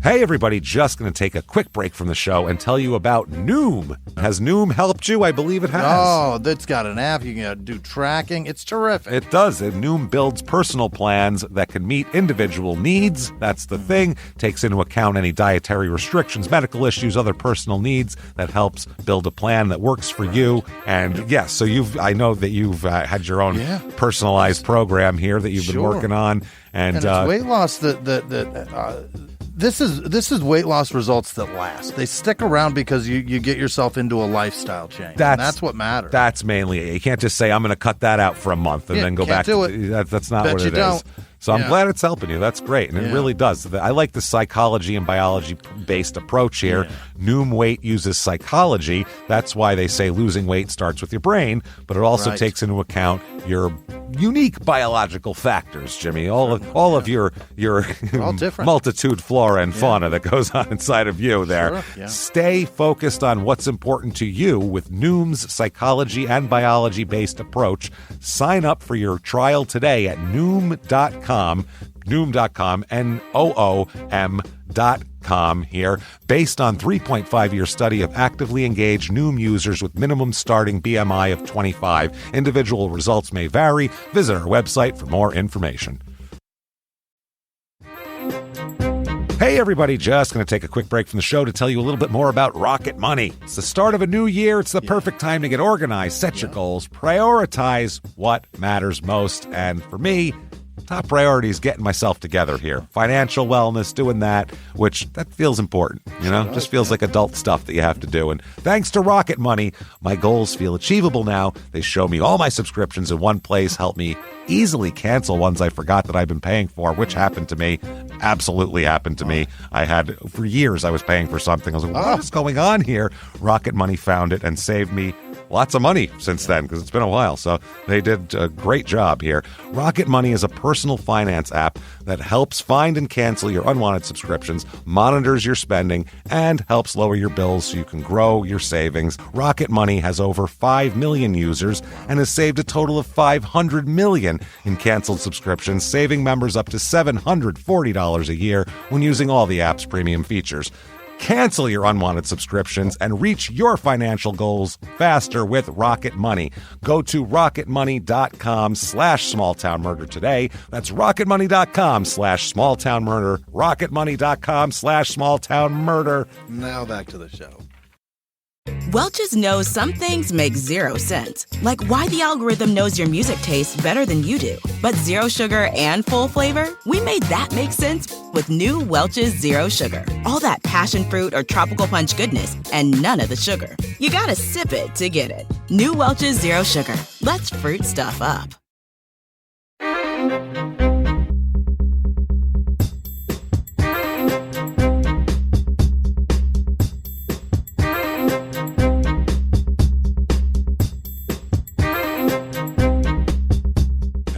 Hey everybody, just going to take a quick break from the show and tell you about Noom. Has Noom helped you? I believe it has. Oh, that's got an app. You can do tracking. It's terrific. It does. Noom builds personal plans that can meet individual needs. That's the thing. Takes into account any dietary restrictions, medical issues, other personal needs. That helps build a plan that works for you. And yes, so I know that you've had your own personalized program here that you've been working on. And it's weight loss This is weight loss results that last. They stick around because you get yourself into a lifestyle change. That's what matters. That's mainly it. You can't just say, I'm going to cut that out for a month and then go back to it. That's not what it is. So I'm glad it's helping you. That's great. And it really does. I like the psychology and biology-based approach here. Yeah. Noom Weight uses psychology. That's why they say losing weight starts with your brain, but it also takes into account your unique biological factors, Jimmy. All of your multitude flora and fauna that goes on inside of you there. Sure. Yeah. Stay focused on what's important to you with Noom's psychology and biology-based approach. Sign up for your trial today at Noom.com, Noom.com here, based on 3.5-year study of actively engaged Noom users with minimum starting BMI of 25. Individual results may vary. Visit our website for more information. Hey everybody, just going to take a quick break from the show to tell you a little bit more about Rocket Money. It's the start of a new year. It's the perfect time to get organized, set your goals, prioritize what matters most. And for me, top priority is getting myself together here. Financial wellness, doing that, which that feels important, just feels like adult stuff that you have to do. And thanks to Rocket Money, my goals feel achievable now. They show me all my subscriptions in one place, help me easily cancel ones I forgot that I've been paying for, which happened to me, absolutely happened to me. For years, I was paying for something. I was like, what is going on here? Rocket Money found it and saved me lots of money since then, because it's been a while. So they did a great job here. Rocket Money is a personal finance app that helps find and cancel your unwanted subscriptions, monitors your spending, and helps lower your bills so you can grow your savings. Rocket Money has over 5 million users and has saved a total of $500 million in canceled subscriptions, saving members up to $740 a year when using all the app's premium features. Cancel your unwanted subscriptions and reach your financial goals faster with Rocket Money. Go to rocketmoney.com/smalltownmurder today. That's rocketmoney.com/smalltownmurder. rocketmoney.com/smalltownmurder. Now back to the show. Welch's knows some things make zero sense, like why the algorithm knows your music tastes better than you do. But zero sugar and full flavor? We made that make sense with new Welch's Zero Sugar. All that passion fruit or tropical punch goodness and none of the sugar. You gotta sip it to get it. New Welch's Zero Sugar. Let's fruit stuff up.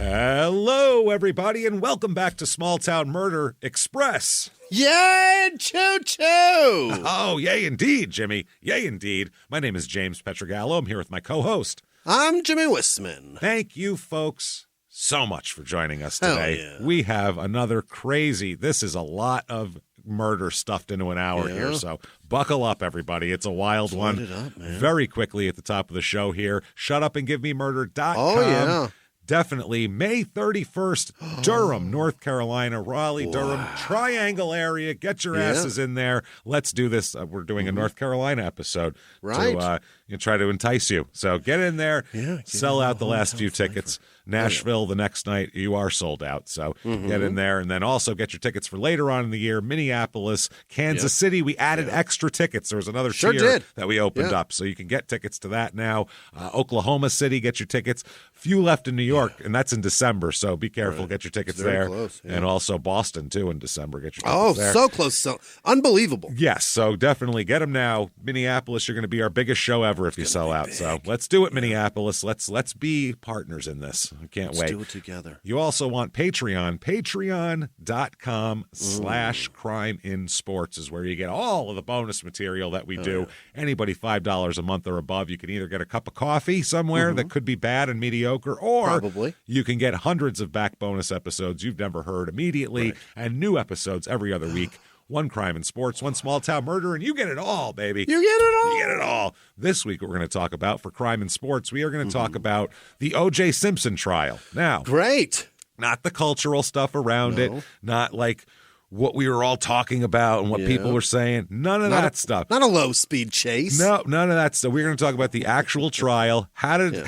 Hello, everybody, and welcome back to Small Town Murder Express. Yay, choo-choo! Oh, yay indeed, Jimmy. Yay indeed. My name is James Pietragallo. I'm here with my co-host. I'm Jimmie Whisman. Thank you, folks, so much for joining us today. Hell yeah. We have another this is a lot of murder stuffed into an hour here, so buckle up, everybody. It's a wild one. It up, man. Very quickly at the top of the show here, shutupandgivememurder.com. Oh, yeah. Definitely May 31st, Durham, North Carolina, Raleigh, Durham, Triangle area. Get your asses in there. Let's do this. We're doing a North Carolina episode to try to entice you. So get in there, sell out the last few tickets. Nashville the next night, you are sold out. So get in there, and then also get your tickets for later on in the year. Minneapolis, Kansas City, we added extra tickets. There was another tier that we opened up, so you can get tickets to that now. Oklahoma City, get your tickets. Few left in New York, and that's in December, so be careful. Get your tickets there. Close, and also Boston, too, in December. Get your tickets there. So close. So unbelievable. Yes, so definitely get them now. Minneapolis, you're going to be our biggest show ever if you sell out. So let's do it, Minneapolis. Let's be partners in this. I can't wait. Let's do it together. You also want Patreon. Patreon.com/crime in sports is where you get all of the bonus material that we do. Anybody $5 a month or above, you can either get a cup of coffee somewhere that could be bad and mediocre, or Probably. you can get hundreds of back bonus episodes you've never heard immediately, and new episodes every other week. One crime in sports, one small town murder, and you get it all, baby. You get it all. You get it all. This week, what we're going to talk about for crime in sports, we are going to talk about the O.J. Simpson trial. Now, Great. not the cultural stuff around it, not like what we were all talking about and what people were saying. None of that stuff. Not a low-speed chase. No, none of that stuff. We're going to talk about the actual trial. How do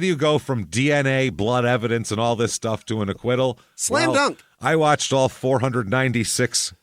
you go from DNA, blood evidence, and all this stuff to an acquittal? Slam dunk. I watched all 496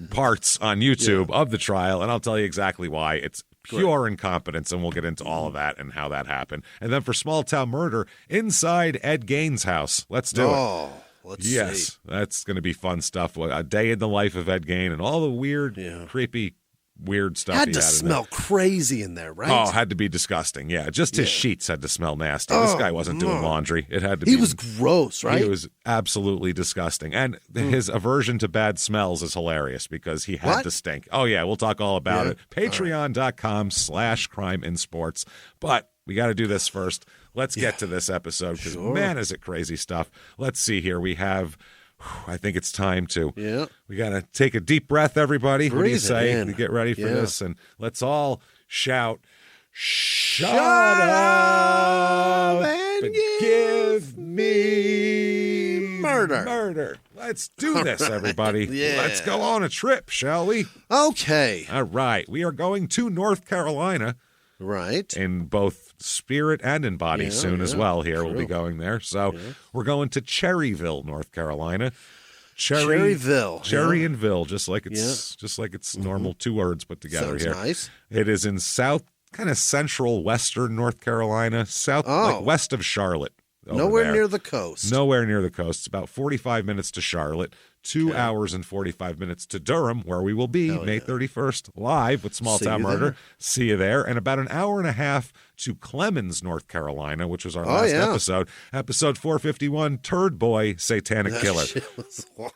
parts on YouTube of the trial, and I'll tell you exactly why. It's pure incompetence, and we'll get into all of that and how that happened. And then for small town murder, inside Ed Gein's house. Let's do it. Let's see. That's going to be fun stuff. A day in the life of Ed Gein and all the weird, creepy, weird stuff Had he to had in smell there. crazy in there, right? Oh, had to be disgusting. Yeah, just his sheets had to smell nasty. This guy wasn't doing laundry. It had to be. He was gross, right? He was absolutely disgusting. And his aversion to bad smells is hilarious because he had to stink. Oh, yeah, we'll talk all about it. Patreon.com/crime in sports. But we got to do this first. Let's get to this episode because, man, is it crazy stuff. Let's see here. We have, I think it's time to. Yeah. We got to take a deep breath, everybody. What do you Breathe it say? in. Get ready for this. And let's all shout, Shut up and give me murder. Let's do this, everybody. Let's go on a trip, shall we? Okay. All right. We are going to North Carolina. Right. In both spirit and in body soon as well here. We'll be going there. So we're going to Cherryville, North Carolina. Cherryville. Cherry and Ville, just like it's normal two words put together. Sounds here. nice. It is in kind of central western North Carolina, like west of Charlotte. Nowhere near the coast. Nowhere near the coast. It's about 45 minutes to Charlotte, 2 hours and 45 minutes to Durham, where we will be May 31st, live with Small Town Murder. There. See you there. And about an hour and a half to Clemens, North Carolina, which was our last episode. Episode 451, Turd Boy, Satanic Killer. Shit was wild.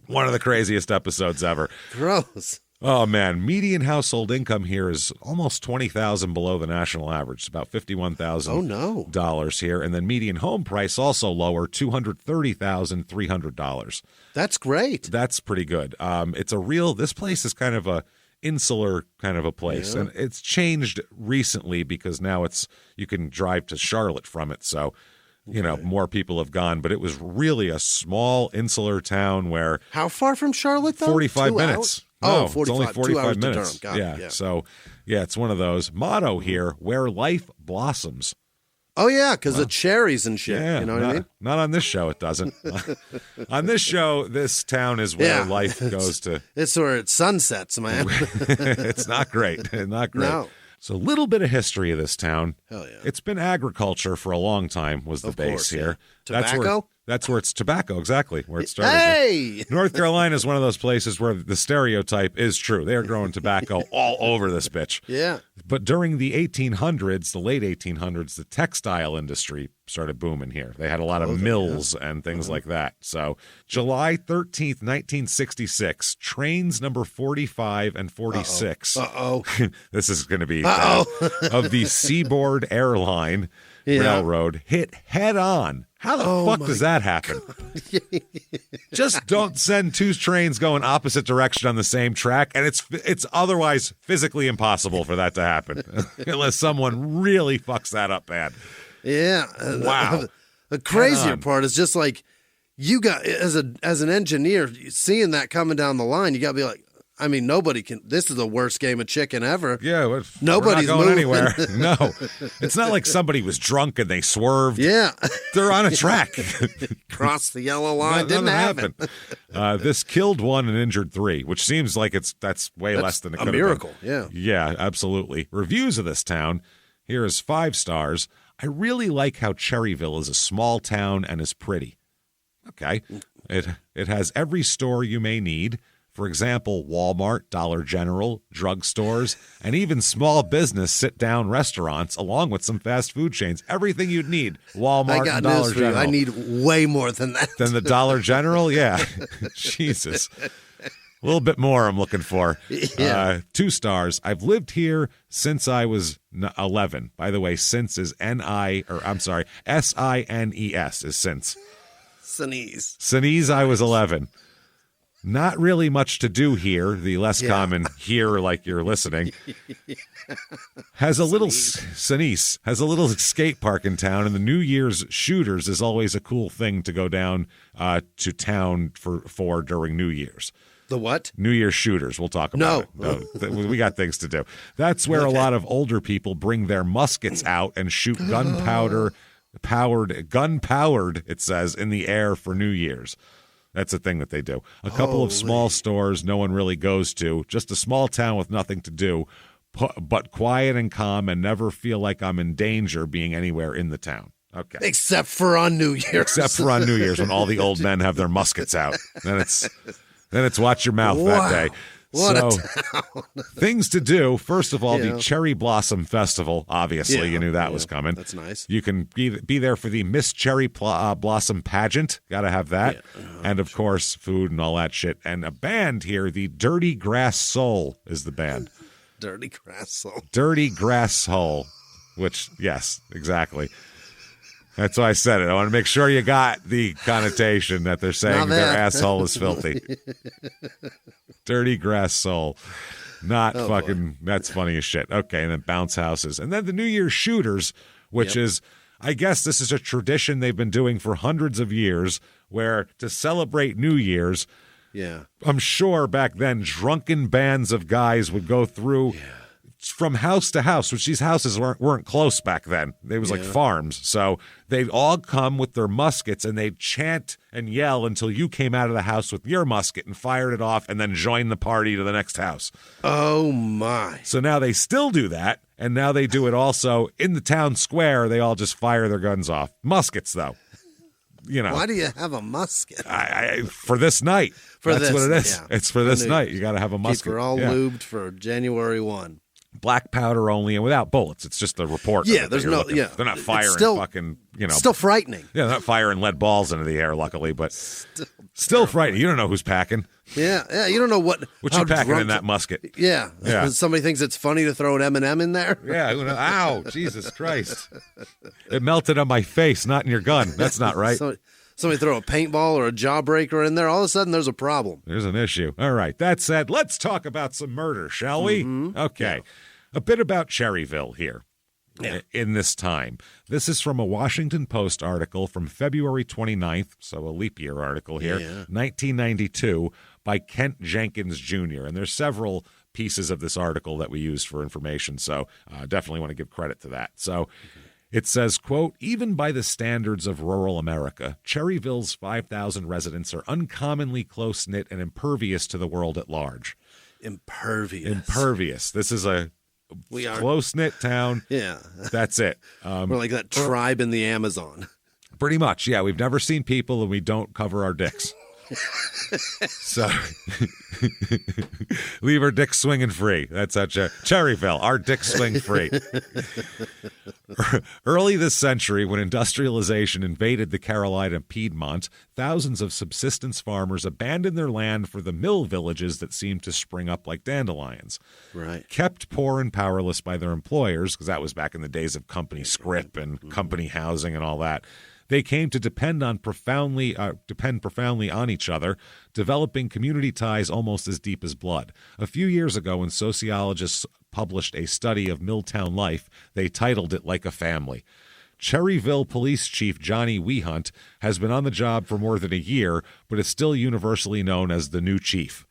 One of the craziest episodes ever. Gross. Oh, man. Median household income here is almost $20,000 below the national average. It's about $51,000 here. And then median home price also lower, $230,300. That's great. That's pretty good. This place is kind of a insular kind of a place. And it's changed recently because now you can drive to Charlotte from it. So, more people have gone. But it was really a small insular town where. How far from Charlotte, though? 45 minutes. No, 45, it's only 45 minutes. Got it. So, it's one of those. Motto here, where life blossoms. Oh, yeah, because of cherries and shit. Yeah, you know what I mean? Not on this show, it doesn't. On this show, this town is where life goes to. It's where it sunsets, man. It's not great. Not great. No. So a little bit of history of this town. Hell yeah. It's been agriculture for a long time was the base here. Tobacco? That's where it's tobacco, exactly, where it started. Hey! North Carolina is one of those places where the stereotype is true. They are growing tobacco all over this bitch. Yeah. But during the 1800s, the late 1800s, the textile industry started booming here. They had a lot of mills and things like that. So July 13th, 1966, trains number 45 and 46. This is going to be of the Seaboard Airline Railroad hit head on. How the fuck does that happen? Just don't send two trains going opposite direction on the same track, and it's otherwise physically impossible for that to happen unless someone really fucks that up bad. Yeah. Wow. The crazier part is just like you got as an engineer seeing that coming down the line, you got to be like, I mean, nobody can. This is the worst game of chicken ever. Yeah, nobody's we're not going moving. anywhere. No, it's not like somebody was drunk and they swerved. Yeah, they're on a track. Crossed the yellow line. Didn't happen. This killed one and injured three, which seems like that's way less than it could have been. A miracle. Yeah, yeah, absolutely. Reviews of this town. Here is 5 stars. I really like how Cherryville is a small town and is pretty. Okay, it has every store you may need. For example, Walmart, Dollar General, drugstores, and even small business sit-down restaurants, along with some fast food chains. Everything you'd need, Walmart and Dollar General. I need way more than that. Than the Dollar General? Yeah. Jesus. A little bit more I'm looking for. Yeah. 2 stars. I've lived here since I was 11. By the way, since is S-I-N-E-S is since. Since I was 11. Not really much to do here. The less common here, like you're listening, has a little Sinise has a little skate park in town, and the New Year's shooters is always a cool thing to go down to town for during New Year's. The what? New Year's shooters. We'll talk about it. No, we got things to do. That's where a lot of older people bring their muskets out and shoot gunpowered, it says, in the air for New Year's. That's a thing that they do. A couple of small stores no one really goes to. Just a small town with nothing to do, but quiet and calm, and never feel like I'm in danger being anywhere in the town. Okay. Except for on New Year's. Except for on New Year's when all the old men have their muskets out. Then it's watch your mouth that day. What a town. Things to do. First of all, the Cherry Blossom Festival. Obviously, you knew that was coming. That's nice. You can be there for the Miss Cherry Blossom pageant. Got to have that. Yeah. And, of course, food and all that shit. And a band here, the Dirty Grass Soul is the band. Dirty Grass Soul. Dirty Grass Soul, which, yes, exactly. That's why I said it. I want to make sure you got the connotation that they're saying their asshole is filthy. Dirty Grass Soul. Not fucking, boy. That's funny as shit. Okay, and then bounce houses. And then the New Year's shooters, which is, I guess this is a tradition they've been doing for hundreds of years, where to celebrate New Year's, I'm sure back then drunken bands of guys would go through from house to house, which these houses weren't close back then. They was like farms. So they'd all come with their muskets and they'd chant and yell until you came out of the house with your musket and fired it off and then joined the party to the next house. Oh, my. So now they still do that, and now they do it also in the town square. They all just fire their guns off. Muskets, though. You know. Why do you have a musket? For this night. That's what it is. Yeah. It's for this night. You got to have a musket. Keep her all lubed for January 1. Black powder only and without bullets. It's just the report. Yeah, there's no. Yeah, they're not firing fucking. Still frightening. Yeah, they're not firing lead balls into the air. Luckily, but still frightening. You don't know who's packing. Yeah. You don't know what you packing in that musket. Yeah. Somebody thinks it's funny to throw an M&M in there. Yeah. Ow! Jesus Christ! It melted on my face, not in your gun. That's not right. Somebody throw a paintball or a jawbreaker in there, all of a sudden there's a problem. There's an issue. All right. That said, let's talk about some murder, shall we? Mm-hmm. Okay. Yeah. A bit about Cherryville here in this time. This is from a Washington Post article from February 29th, so a leap year article here, 1992, by Kent Jenkins Jr. And there's several pieces of this article that we used for information, so definitely want to give credit to that. So it says, quote, even by the standards of rural America, Cherryville's 5,000 residents are uncommonly close-knit and impervious to the world at large. Impervious. This is a close-knit town. Yeah. That's it. We're like that tribe in the Amazon. Pretty much, yeah. We've never seen people and we don't cover our dicks. So leave our dicks swinging free. That's how Cherryville, our dicks swing free. Early this century, when industrialization invaded the Carolina Piedmont, thousands of subsistence farmers abandoned their land for the mill villages that seemed to spring up like dandelions. Right. Kept poor and powerless by their employers, because that was back in the days of company scrip and company housing and all that. They came to depend profoundly on each other, developing community ties almost as deep as blood. A few years ago, when sociologists published a study of Milltown life, they titled it Like a Family. Cherryville Police Chief Johnny Wehunt has been on the job for more than a year, but is still universally known as the new chief.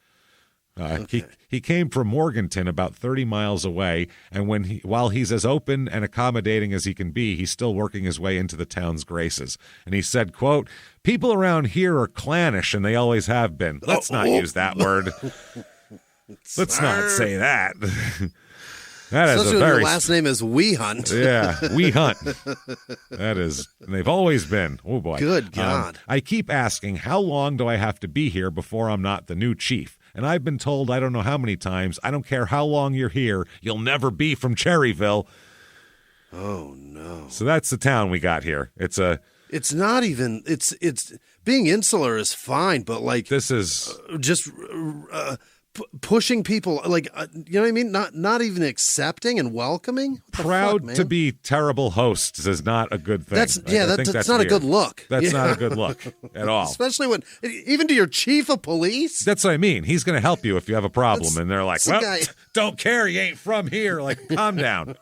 He came from Morganton, about 30 miles away, and while he's as open and accommodating as he can be, he's still working his way into the town's graces. And he said, quote, people around here are clannish, and they always have been. Let's not use that word. Let's not say that. That is Especially a when very your last name is We Hunt. Yeah, We Hunt. That is, and they've always been. Oh boy. Good God. I keep asking, how long do I have to be here before I'm not the new chief? And I've been told, I don't know how many times, I don't care how long you're here, you'll never be from Cherryville. Oh no. So that's the town we got here. It's not even, it's being insular is fine, but like this is just pushing people, like, you know what I mean? Not even accepting and welcoming. Proud to be terrible hosts is not a good thing. That's not weird. a good look. That's not a good look at all. Especially when, even to your chief of police. That's what I mean. He's going to help you if you have a problem. And they're like, well, guy. Don't care. He ain't from here. Like, calm down.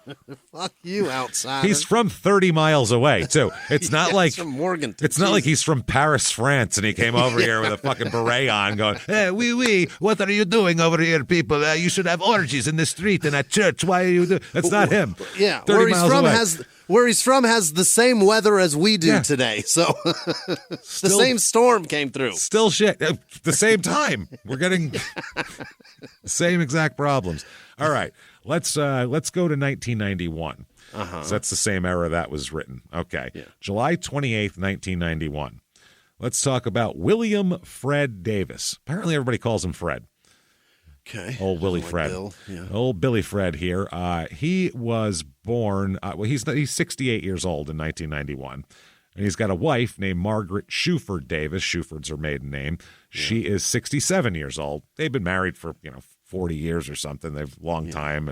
Fuck you, outsider. He's from 30 miles away, too. It's not like he's from Morganton. It's not like he's from Paris, France, and he came over here with a fucking beret on going, hey, oui, what are you doing over here, people? You should have orgies in the street and at church. Why are you doing? That's not him. Yeah, 30 where he's miles from away. Where he's from has the same weather as we do today. So the same storm came through. Still shit. At the same time. We're getting the same exact problems. All right. Let's go to 1991. So that's the same era that was written. Okay. Yeah. July 28th, 1991. Let's talk about William Fred Davis. Apparently everybody calls him Fred. Okay. Old Willie like Fred. Bill. Yeah. Old Billy Fred here. He was born, he's 68 years old in 1991. And he's got a wife named Margaret Shuford Davis. Shuford's her maiden name. Yeah. She is 67 years old. They've been married for, 40 years or something. They've long time.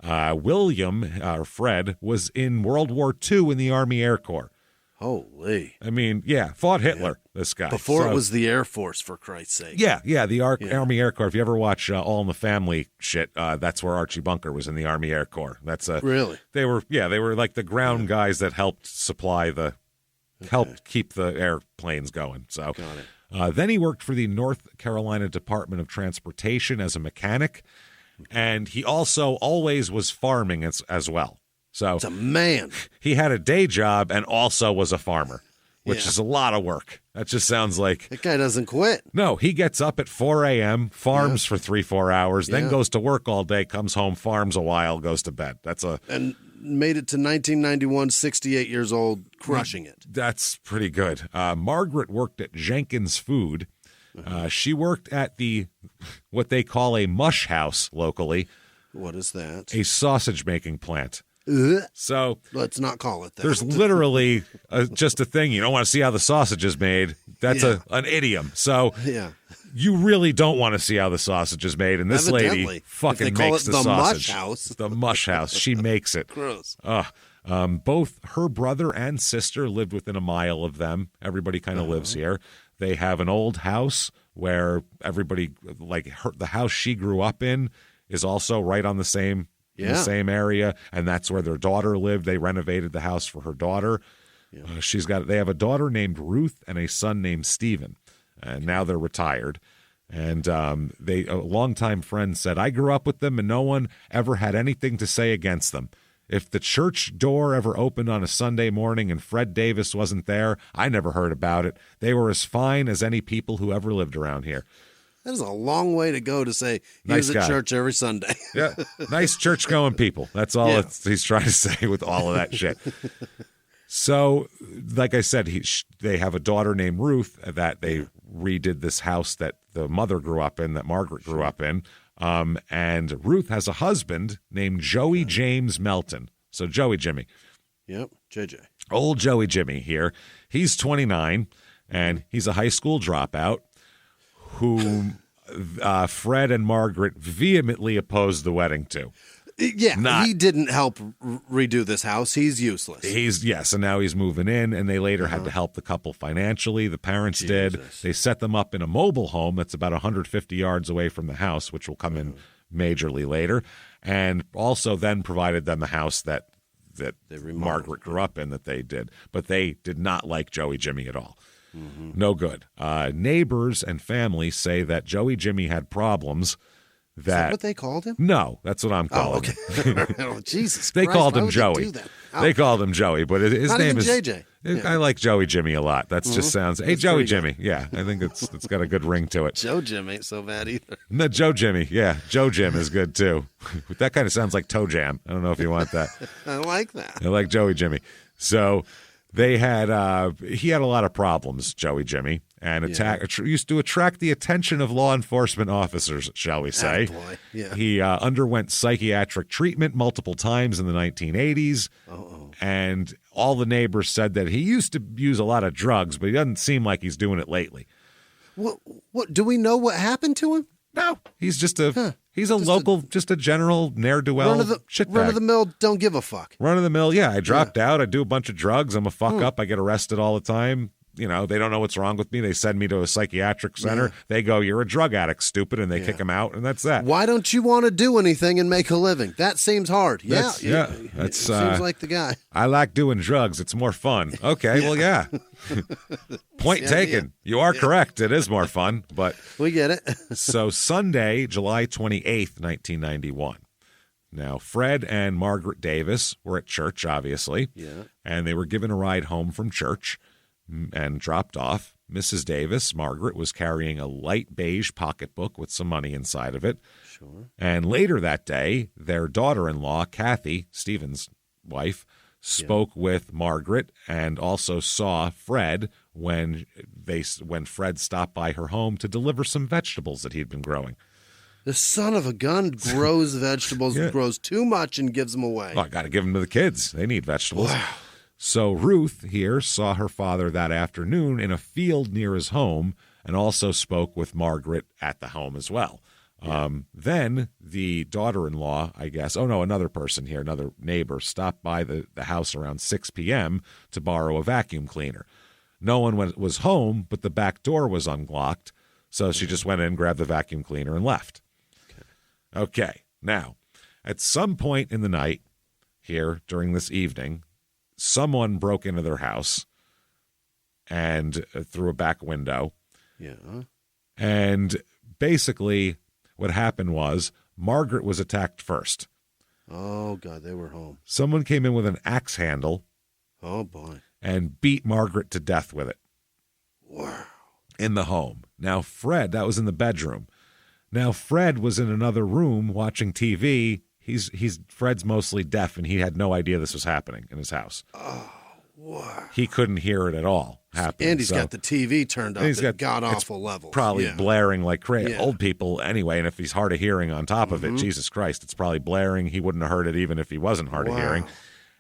And William, or Fred, was in World War II in the Army Air Corps. Holy. I mean, fought Hitler, this guy. Before it was the Air Force, for Christ's sake. Yeah, the Army Air Corps. If you ever watch All in the Family shit, that's where Archie Bunker was in the Army Air Corps. That's really? They were like the ground guys that helped supply helped keep the airplanes going. So got it. Then he worked for the North Carolina Department of Transportation as a mechanic, and he also always was farming as well. So it's a man. He had a day job and also was a farmer, which is a lot of work. That just sounds like... That guy doesn't quit. No, he gets up at 4 a.m., farms for 3-4 hours, then goes to work all day, comes home, farms a while, goes to bed. And made it to 1991, 68 years old, crushing it. That's pretty good. Margaret worked at Jenkins Food. She worked at what they call a mush house locally. What is that? A sausage-making plant. So let's not call it that. There's literally just a thing. You don't want to see how the sausage is made. That's an idiom. So you really don't want to see how the sausage is made. And this lady fucking makes the sausage. Mush house. The mush house. She makes it. Gross. Both her brother and sister lived within a mile of them. Everybody kind of lives here. They have an old house where everybody, the house she grew up in is also right on the same area, and that's where their daughter lived. They renovated the house for her daughter. Yeah. They have a daughter named Ruth and a son named Stephen, and now they're retired. And a longtime friend said, I grew up with them, and no one ever had anything to say against them. If the church door ever opened on a Sunday morning and Fred Davis wasn't there, I never heard about it. They were as fine as any people who ever lived around here. That is a long way to go to say he was at church every Sunday. Yeah, nice church-going people. That's all he's trying to say with all of that shit. So, like I said, they have a daughter named Ruth that they redid this house that the mother grew up in, that Margaret grew up in. And Ruth has a husband named Joey James Melton. So, Jimmie. Yep, JJ. Old Joey Jimmie here. He's 29, and he's a high school dropout whom Fred and Margaret vehemently opposed the wedding to. Yeah, he didn't help redo this house. He's useless. And now he's moving in, and they later had to help the couple financially. The parents did. They set them up in a mobile home that's about 150 yards away from the house, which will come in majorly later, and also then provided them the house that Margaret grew up in that they did. But they did not like Joey Jimmie at all. Mm-hmm. No good. Neighbors and family say that Joey Jimmie had problems Is that what they called him? No, that's what I'm calling him. Oh, Jesus They Christ, called why him would Joey. They called him Joey, but his Not name even is JJ. Yeah. I like Joey Jimmie a lot. That just sounds. Hey, That's Joey pretty Jimmie. Yeah, I think it's got a good ring to it. Joe Jim ain't so bad either. No, Joe Jimmie. Yeah, Joe Jim is good too. That kind of sounds like Toe Jam. I don't know if you want that. I like that. I like Joey Jimmie. So they had he had a lot of problems, Joey Jimmie, and used to attract the attention of law enforcement officers, shall we say. Boy. Yeah. He underwent psychiatric treatment multiple times in the 1980s. And all the neighbors said that he used to use a lot of drugs, but he doesn't seem like he's doing it lately. What do we know what happened to him? No, he's just a local, just a general ne'er-do-well shitbag. Run of the mill, don't give a fuck. Run of the mill, yeah. I dropped out. I do a bunch of drugs. I'm a fuck up. I get arrested all the time. You know, they don't know what's wrong with me. They send me to a psychiatric center. They go, "You're a drug addict, stupid," and they kick him out, and that's that. Why don't you want to do anything and make a living? That seems hard. That seems like the guy. I like doing drugs. It's more fun. Okay, well, yeah. Point taken. You are correct. It is more fun, but we get it. So Sunday, July 28th, 1991. Now, Fred and Margaret Davis were at church, obviously, and they were given a ride home from church and dropped off. Mrs. Davis, Margaret, was carrying a light beige pocketbook with some money inside of it. Sure. And later that day, their daughter-in-law, Kathy, Stephen's wife, spoke with Margaret and also saw Fred when Fred stopped by her home to deliver some vegetables that he'd been growing. The son of a gun grows vegetables, grows too much, and gives them away. Oh, I got to give them to the kids. They need vegetables. Wow. So Ruth here saw her father that afternoon in a field near his home and also spoke with Margaret at the home as well. Then the daughter-in-law, I guess, another person here, another neighbor, stopped by the house around 6 p.m. to borrow a vacuum cleaner. No one was home, but the back door was unlocked, so she just went in, grabbed the vacuum cleaner, and left. Okay, now, at some point in the night here during this evening, someone broke into their house and through a back window. Yeah. And basically what happened was Margaret was attacked first. Oh, God, they were home. Someone came in with an axe handle. Oh, boy. And beat Margaret to death with it. Wow. In the home. Now, Fred, that was in the bedroom. Now, Fred was in another room watching TV. Fred's mostly deaf, and he had no idea this was happening in his house. Oh, wow. He couldn't hear it at all happening. And he's got the TV turned up at god-awful levels. Probably blaring like crazy. Old people anyway, and if he's hard of hearing on top of it, Jesus Christ, it's probably blaring. He wouldn't have heard it even if he wasn't hard of hearing.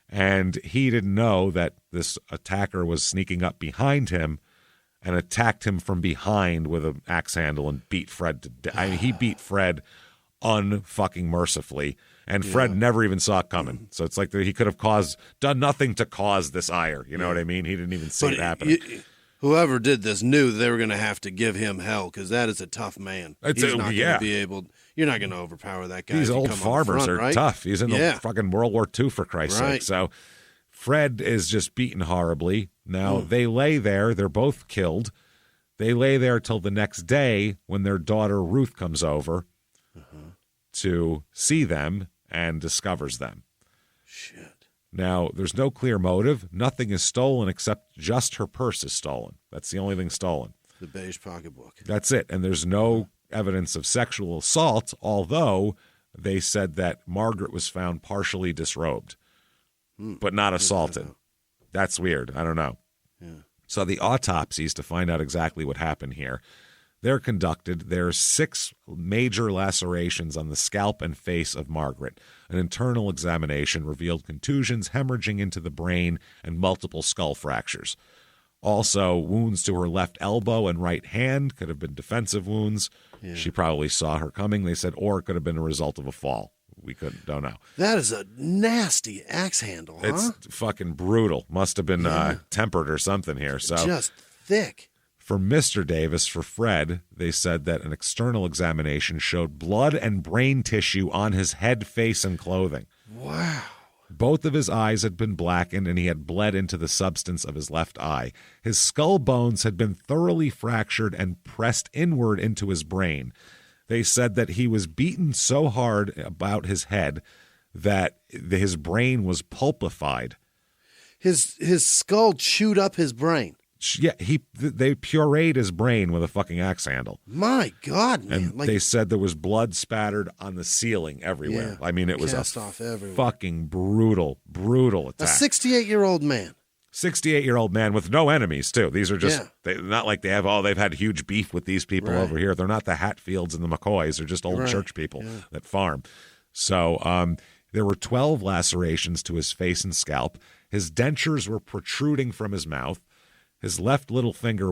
And he didn't know that this attacker was sneaking up behind him and attacked him from behind with an axe handle and beat Fred to death. I mean, he beat Fred unfucking mercifully. And Fred never even saw it coming. So it's like he could have done nothing to cause this ire. You know what I mean? He didn't even see it happening. Whoever did this knew they were going to have to give him hell because that is a tough man. He's not going to be able. You're not going to overpower that guy. These old farmers are tough. He's in the fucking World War II, for Christ's sake. So Fred is just beaten horribly. Now they lay there. They're both killed. They lay there till the next day when their daughter Ruth comes over to see them and discovers them. Shit. Now, there's no clear motive. Nothing is stolen except just her purse is stolen. That's the only thing stolen. The beige pocketbook. That's it. And there's no evidence of sexual assault, although they said that Margaret was found partially disrobed, but not assaulted. That's weird. I don't know. Yeah. So the autopsies to find out exactly what happened here, they're conducted. There's 6 major lacerations on the scalp and face of Margaret. An internal examination revealed contusions, hemorrhaging into the brain, and multiple skull fractures. Also, wounds to her left elbow and right hand could have been defensive wounds. Yeah. She probably saw her coming, they said, or it could have been a result of a fall. We don't know. That is a nasty axe handle, huh? It's fucking brutal. Must have been tempered or something here. So just thick. For Mr. Davis, for Fred, they said that an external examination showed blood and brain tissue on his head, face, and clothing. Wow. Both of his eyes had been blackened, and he had bled into the substance of his left eye. His skull bones had been thoroughly fractured and pressed inward into his brain. They said that he was beaten so hard about his head that his brain was pulpified. His skull chewed up his brain. Yeah, they pureed his brain with a fucking axe handle. My God, man. And they said there was blood spattered on the ceiling everywhere. Yeah, I mean, it was cast off everywhere. Fucking brutal attack. A 68-year-old man. 68-year-old man with no enemies, too. These are just, not like they've had huge beef with these people over here. They're not the Hatfields and the McCoys. They're just old church people that farm. So there were 12 lacerations to his face and scalp. His dentures were protruding from his mouth. His left little finger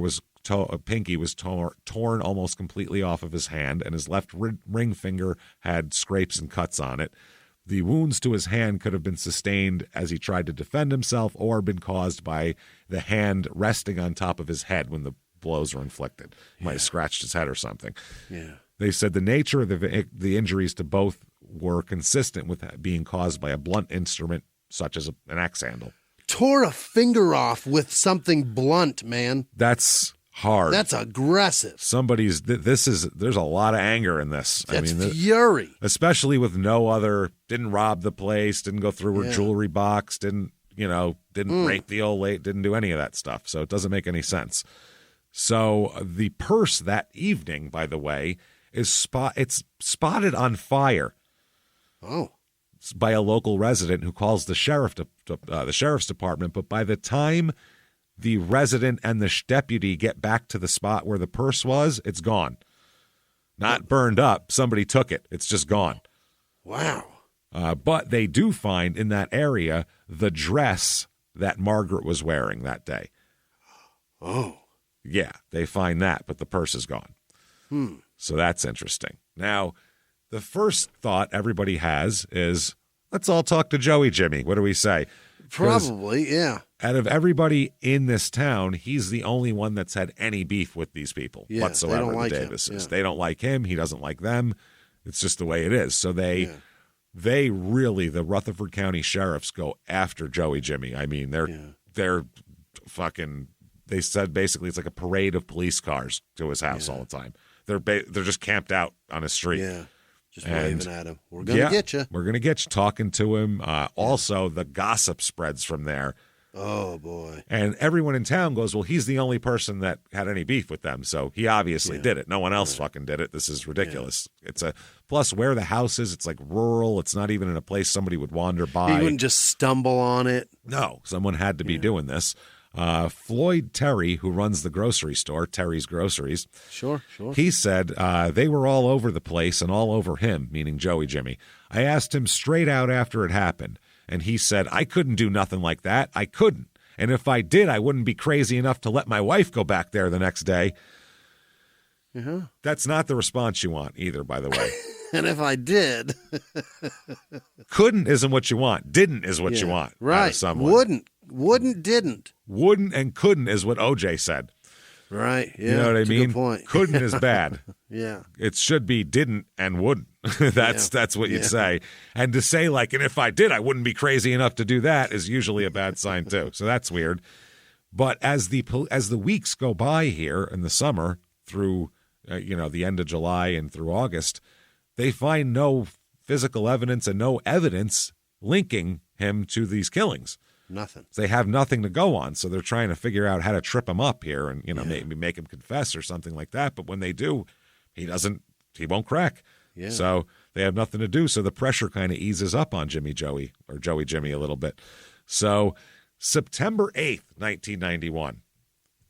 pinky was torn almost completely off of his hand, and his left ring finger had scrapes and cuts on it. The wounds to his hand could have been sustained as he tried to defend himself or been caused by the hand resting on top of his head when the blows were inflicted. He might have scratched his head or something. Yeah. They said the nature of the injuries to both were consistent with being caused by a blunt instrument such as an axe handle. Tore a finger off with something blunt, man. That's hard. That's aggressive. There's a lot of anger in this. That's fury. Especially with didn't rob the place, didn't go through her jewelry box, didn't rape the old lady, didn't do any of that stuff. So it doesn't make any sense. So the purse that evening, by the way, it's spotted on fire. Oh. By a local resident who calls the sheriff's department. But by the time the resident and the deputy get back to the spot where the purse was, it's gone. Not burned up. Somebody took it. It's just gone. Wow. But they do find in that area the dress that Margaret was wearing that day. Oh. Yeah, they find that, but the purse is gone. So that's interesting. Now, the first thought everybody has is, let's all talk to Joey Jimmie. What do we say? Probably, yeah. Out of everybody in this town, he's the only one that's had any beef with these people whatsoever, they don't like the Davises. him. They don't like him. He doesn't like them. It's just the way it is. So they really, the Rutherford County sheriffs go after Joey Jimmie. I mean, they're fucking, they said basically it's like a parade of police cars to his house all the time. They're just camped out on his street. Yeah. Just waving at him. We're going to get you. We're going to get you, talking to him. Also, the gossip spreads from there. Oh, boy. And everyone in town goes, well, he's the only person that had any beef with them, so he obviously did it. No one else fucking did it. This is ridiculous. Yeah. Plus where the house is, it's like rural. It's not even in a place somebody would wander by. He wouldn't just stumble on it. No, someone had to be doing this. Floyd Terry, who runs the grocery store, Terry's Groceries. Sure. He said they were all over the place and all over him, meaning Joey Jimmie. I asked him straight out after it happened, and he said, I couldn't do nothing like that. I couldn't. And if I did, I wouldn't be crazy enough to let my wife go back there the next day. That's not the response you want either, by the way. And if I did. Couldn't isn't what you want. Didn't is what you want. Right. Out of someone. Wouldn't, didn't. Wouldn't and couldn't is what OJ said. Right. Yeah. You know what I mean? Good point. Couldn't is bad. Yeah. It should be didn't and wouldn't. That's what you'd say. And to say like, and if I did, I wouldn't be crazy enough to do that is usually a bad sign too. So that's weird. But as the weeks go by here in the summer through the end of July and through August, they find no physical evidence and no evidence linking him to these killings. Nothing. They have nothing to go on, so they're trying to figure out how to trip him up here and maybe make him confess or something like that. But when they do, he won't crack. Yeah. So they have nothing to do. So the pressure kind of eases up on Joey Jimmie a little bit. So September 8th, 1991.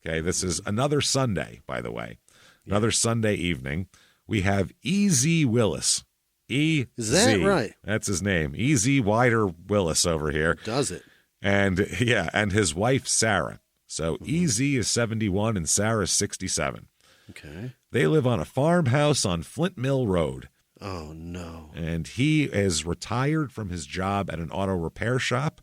Okay, this is another Sunday, by the way. Another Sunday evening. We have E.Z. Willis. E. Is that right? That's his name. E.Z. Wider Willis over here. Does it? And his wife, Sarah. So E.Z. is 71 and Sarah is 67. Okay. They live on a farmhouse on Flint Mill Road. Oh, no. And he is retired from his job at an auto repair shop,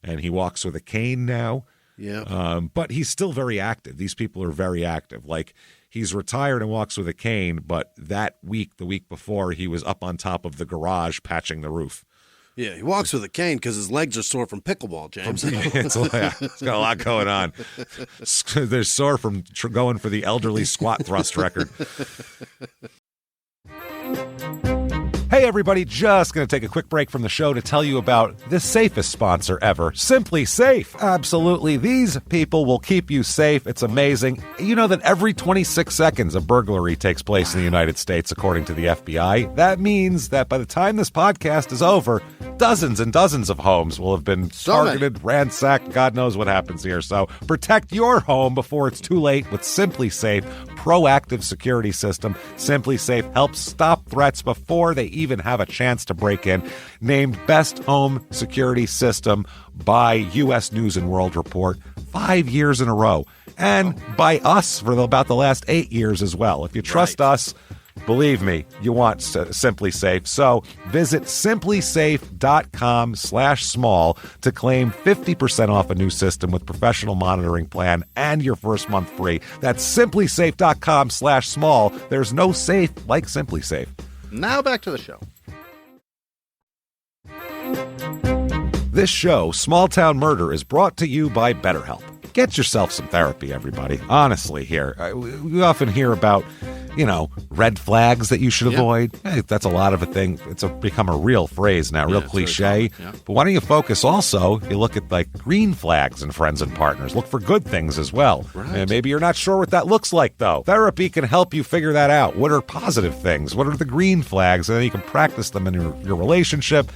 and he walks with a cane now. Yeah. But he's still very active. These people are very active. Like, he's retired and walks with a cane, but the week before, he was up on top of the garage patching the roof. Yeah, he walks with a cane because his legs are sore from pickleball, James. It's got a lot going on. They're sore from going for the elderly squat thrust record. Hey, everybody, just going to take a quick break from the show to tell you about the safest sponsor ever, Simply Safe. Absolutely, these people will keep you safe. It's amazing. You know that every 26 seconds a burglary takes place in the United States, according to the FBI. That means that by the time this podcast is over, dozens and dozens of homes will have been targeted, ransacked. God knows what happens here. So protect your home before it's too late with Simply Safe proactive security system. Simply Safe helps stop threats before they even have a chance to break in. Named Best Home Security System by U.S. News and World Report 5 years in a row. And by us for about the last 8 years as well. If you trust us, believe me, you want Simply Safe. So visit simplysafe.com/small to claim 50% off a new system with professional monitoring plan and your first month free. That's simplysafe.com/small. There's no safe like Simply Safe. Now back to the show. This show, Small Town Murder, is brought to you by BetterHelp. Get yourself some therapy, everybody. Honestly, here. We often hear about, red flags that you should avoid. Hey, that's a lot of a thing. It's become a real phrase now, real cliche. But why don't you focus also, you look at green flags in friends and partners. Look for good things as well. Right. And maybe you're not sure what that looks like, though. Therapy can help you figure that out. What are positive things? What are the green flags? And then you can practice them in your relationship.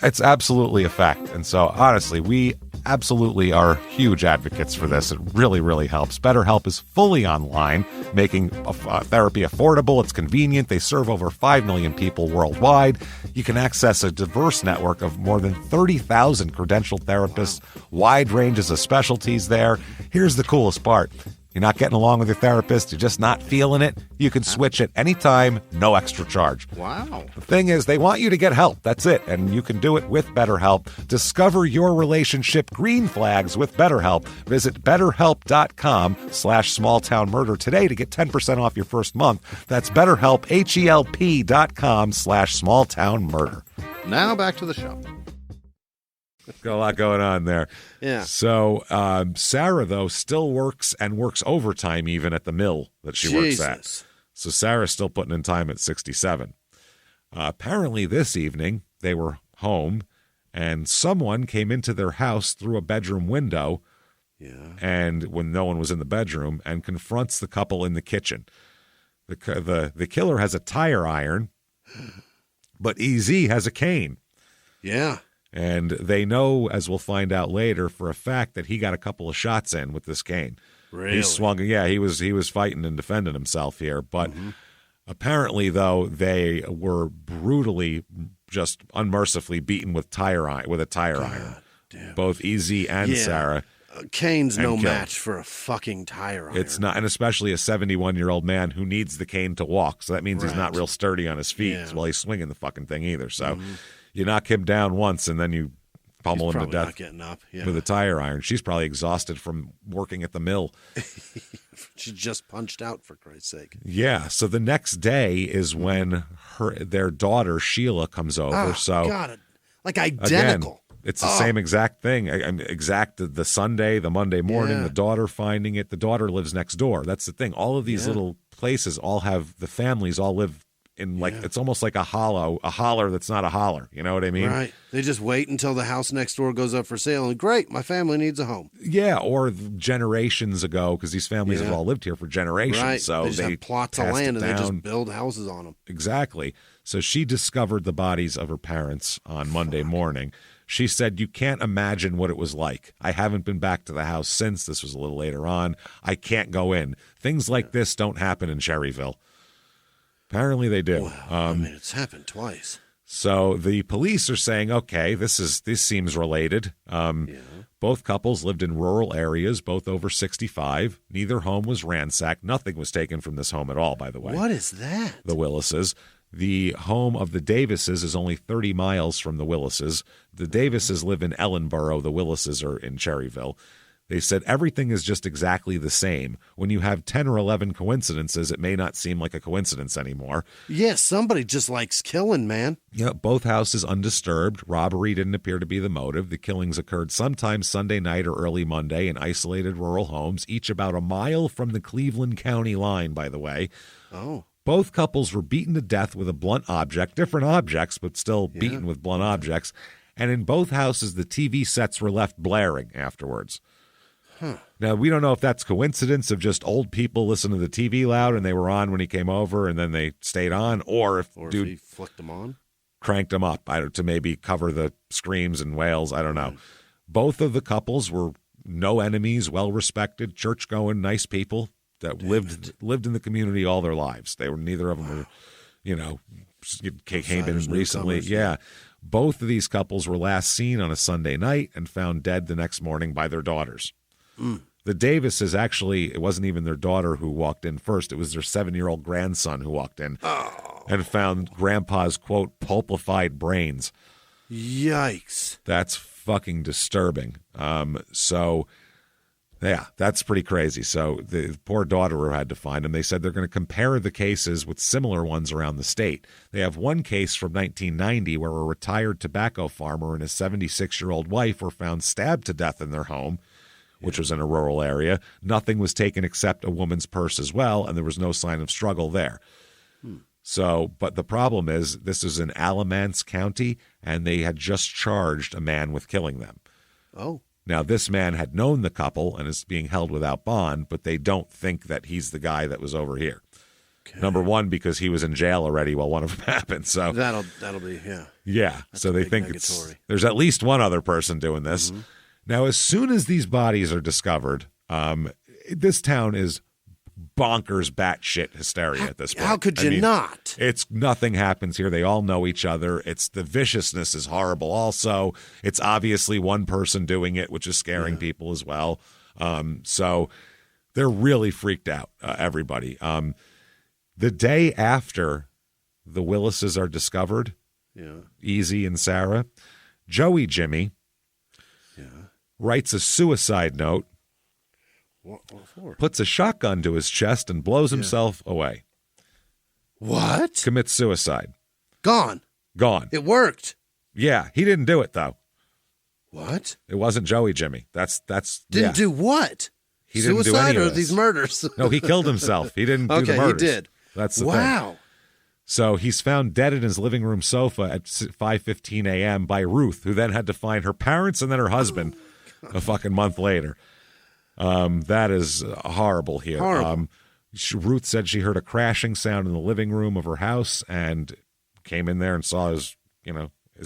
It's absolutely a fact. And so, honestly, we absolutely are huge advocates for this. It really, really helps. BetterHelp is fully online, making therapy affordable. It's convenient. They serve over 5 million people worldwide. You can access a diverse network of more than 30,000 credentialed therapists, wide ranges of specialties there. Here's the coolest part. You're not getting along with your therapist, you're just not feeling it, you can switch at any time, no extra charge. Wow. The thing is, they want you to get help. That's it. And you can do it with BetterHelp. Discover your relationship green flags with BetterHelp. Visit BetterHelp.com/smalltownmurder today to get 10% off your first month. That's BetterHelp, HELP.com/smalltownmurder. Now back to the show. Got a lot going on there. Yeah. So Sarah, though, still works and works overtime even at the mill that she works at. So Sarah's still putting in time at 67. Apparently this evening they were home and someone came into their house through a bedroom window and when no one was in the bedroom and confronts the couple in the kitchen. The killer has a tire iron, but EZ has a cane. Yeah. And they know, as we'll find out later, for a fact that he got a couple of shots in with this cane. Really? He swung. Yeah, he was fighting and defending himself here. But apparently, though, they were brutally, just unmercifully beaten with a tire iron. Damn. Both EZ and Sarah. Cane's no match for a fucking tire iron. It's not, and especially a 71-year-old man who needs the cane to walk. So that means he's not real sturdy on his feet while he's swinging the fucking thing either. So. You knock him down once, and then you pummel him to death not getting up. with a tire iron. She's probably exhausted from working at the mill. She just punched out, for Christ's sake. Yeah, so the next day is when their daughter, Sheila, comes over. Oh, God, like identical. Again, it's the same exact thing. The Sunday, the Monday morning, the daughter finding it. The daughter lives next door. That's the thing. All of these little places all have, the families all live in it's almost like a holler that's not a holler. You know what I mean? Right. They just wait until the house next door goes up for sale and great, my family needs a home. Yeah, or generations ago, because these families have all lived here for generations. Right. So they just have plots of land and they just build houses on them. Exactly. So she discovered the bodies of her parents on Monday morning. She said, "You can't imagine what it was like. I haven't been back to the house since." This was a little later on. "I can't go in. Things like this don't happen in Cherryville." Apparently they do. Well, it's happened twice. So the police are saying, okay, this seems related. Both couples lived in rural areas, both over 65. Neither home was ransacked. Nothing was taken from this home at all, by the way. What is that? The Willises. The home of the Davises is only 30 miles from the Willises. The Davises live in Ellenboro. The Willises are in Cherryville. They said everything is just exactly the same. When you have 10 or 11 coincidences, it may not seem like a coincidence anymore. Yeah, somebody just likes killing, man. Yeah, both houses undisturbed. Robbery didn't appear to be the motive. The killings occurred sometime Sunday night or early Monday in isolated rural homes, each about a mile from the Cleveland County line, by the way. Oh. Both couples were beaten to death with a blunt object, different objects, but still beaten with blunt objects. And in both houses, the TV sets were left blaring afterwards. Now, we don't know if that's coincidence of just old people listening to the TV loud and they were on when he came over and then they stayed on, or if dude he flicked them on, cranked them up to maybe cover the screams and wails. I don't know. Both of the couples were no enemies, well-respected, church-going, nice people that lived in the community all their lives. They were neither of them were, came in recently. Yeah. Both of these couples were last seen on a Sunday night and found dead the next morning by their daughters. The Davises it wasn't even their daughter who walked in first. It was their 7-year-old grandson who walked in and found Grandpa's, quote, pulpified brains. Yikes. That's fucking disturbing. Yeah, that's pretty crazy. So the poor daughter had to find him. They said they're going to compare the cases with similar ones around the state. They have one case from 1990 where a retired tobacco farmer and his 76-year-old wife were found stabbed to death in their home, which was in a rural area. Nothing was taken except a woman's purse as well, and there was no sign of struggle there. So, but the problem is this is in Alamance County, and they had just charged a man with killing them. Oh. Now, this man had known the couple and is being held without bond, but they don't think that he's the guy that was over here. Okay. Number one, because he was in jail already while one of them happened. So that'll be, yeah. Yeah, that's so they think there's at least one other person doing this. Now, as soon as these bodies are discovered, this town is bonkers batshit hysteria at this point. How could you not? It's nothing happens here. They all know each other. It's the viciousness is horrible. Also, it's obviously one person doing it, which is scaring people as well. So they're really freaked out, everybody. The day after the Willises are discovered, Easy and Sarah, Joey Jimmie writes a suicide note. What for? Puts a shotgun to his chest and blows himself away. What? Commits suicide. Gone. It worked. Yeah, he didn't do it though. What? It wasn't Joey Jimmie. That's didn't do what? He didn't do any or of this. These murders? No, he killed himself. He didn't do the murders. He did. That's the thing. So he's found dead in his living room sofa at 5:15 a.m. by Ruth, who then had to find her parents and then her husband a fucking month later. That is horrible here. Horrible. Ruth said she heard a crashing sound in the living room of her house and came in there and saw his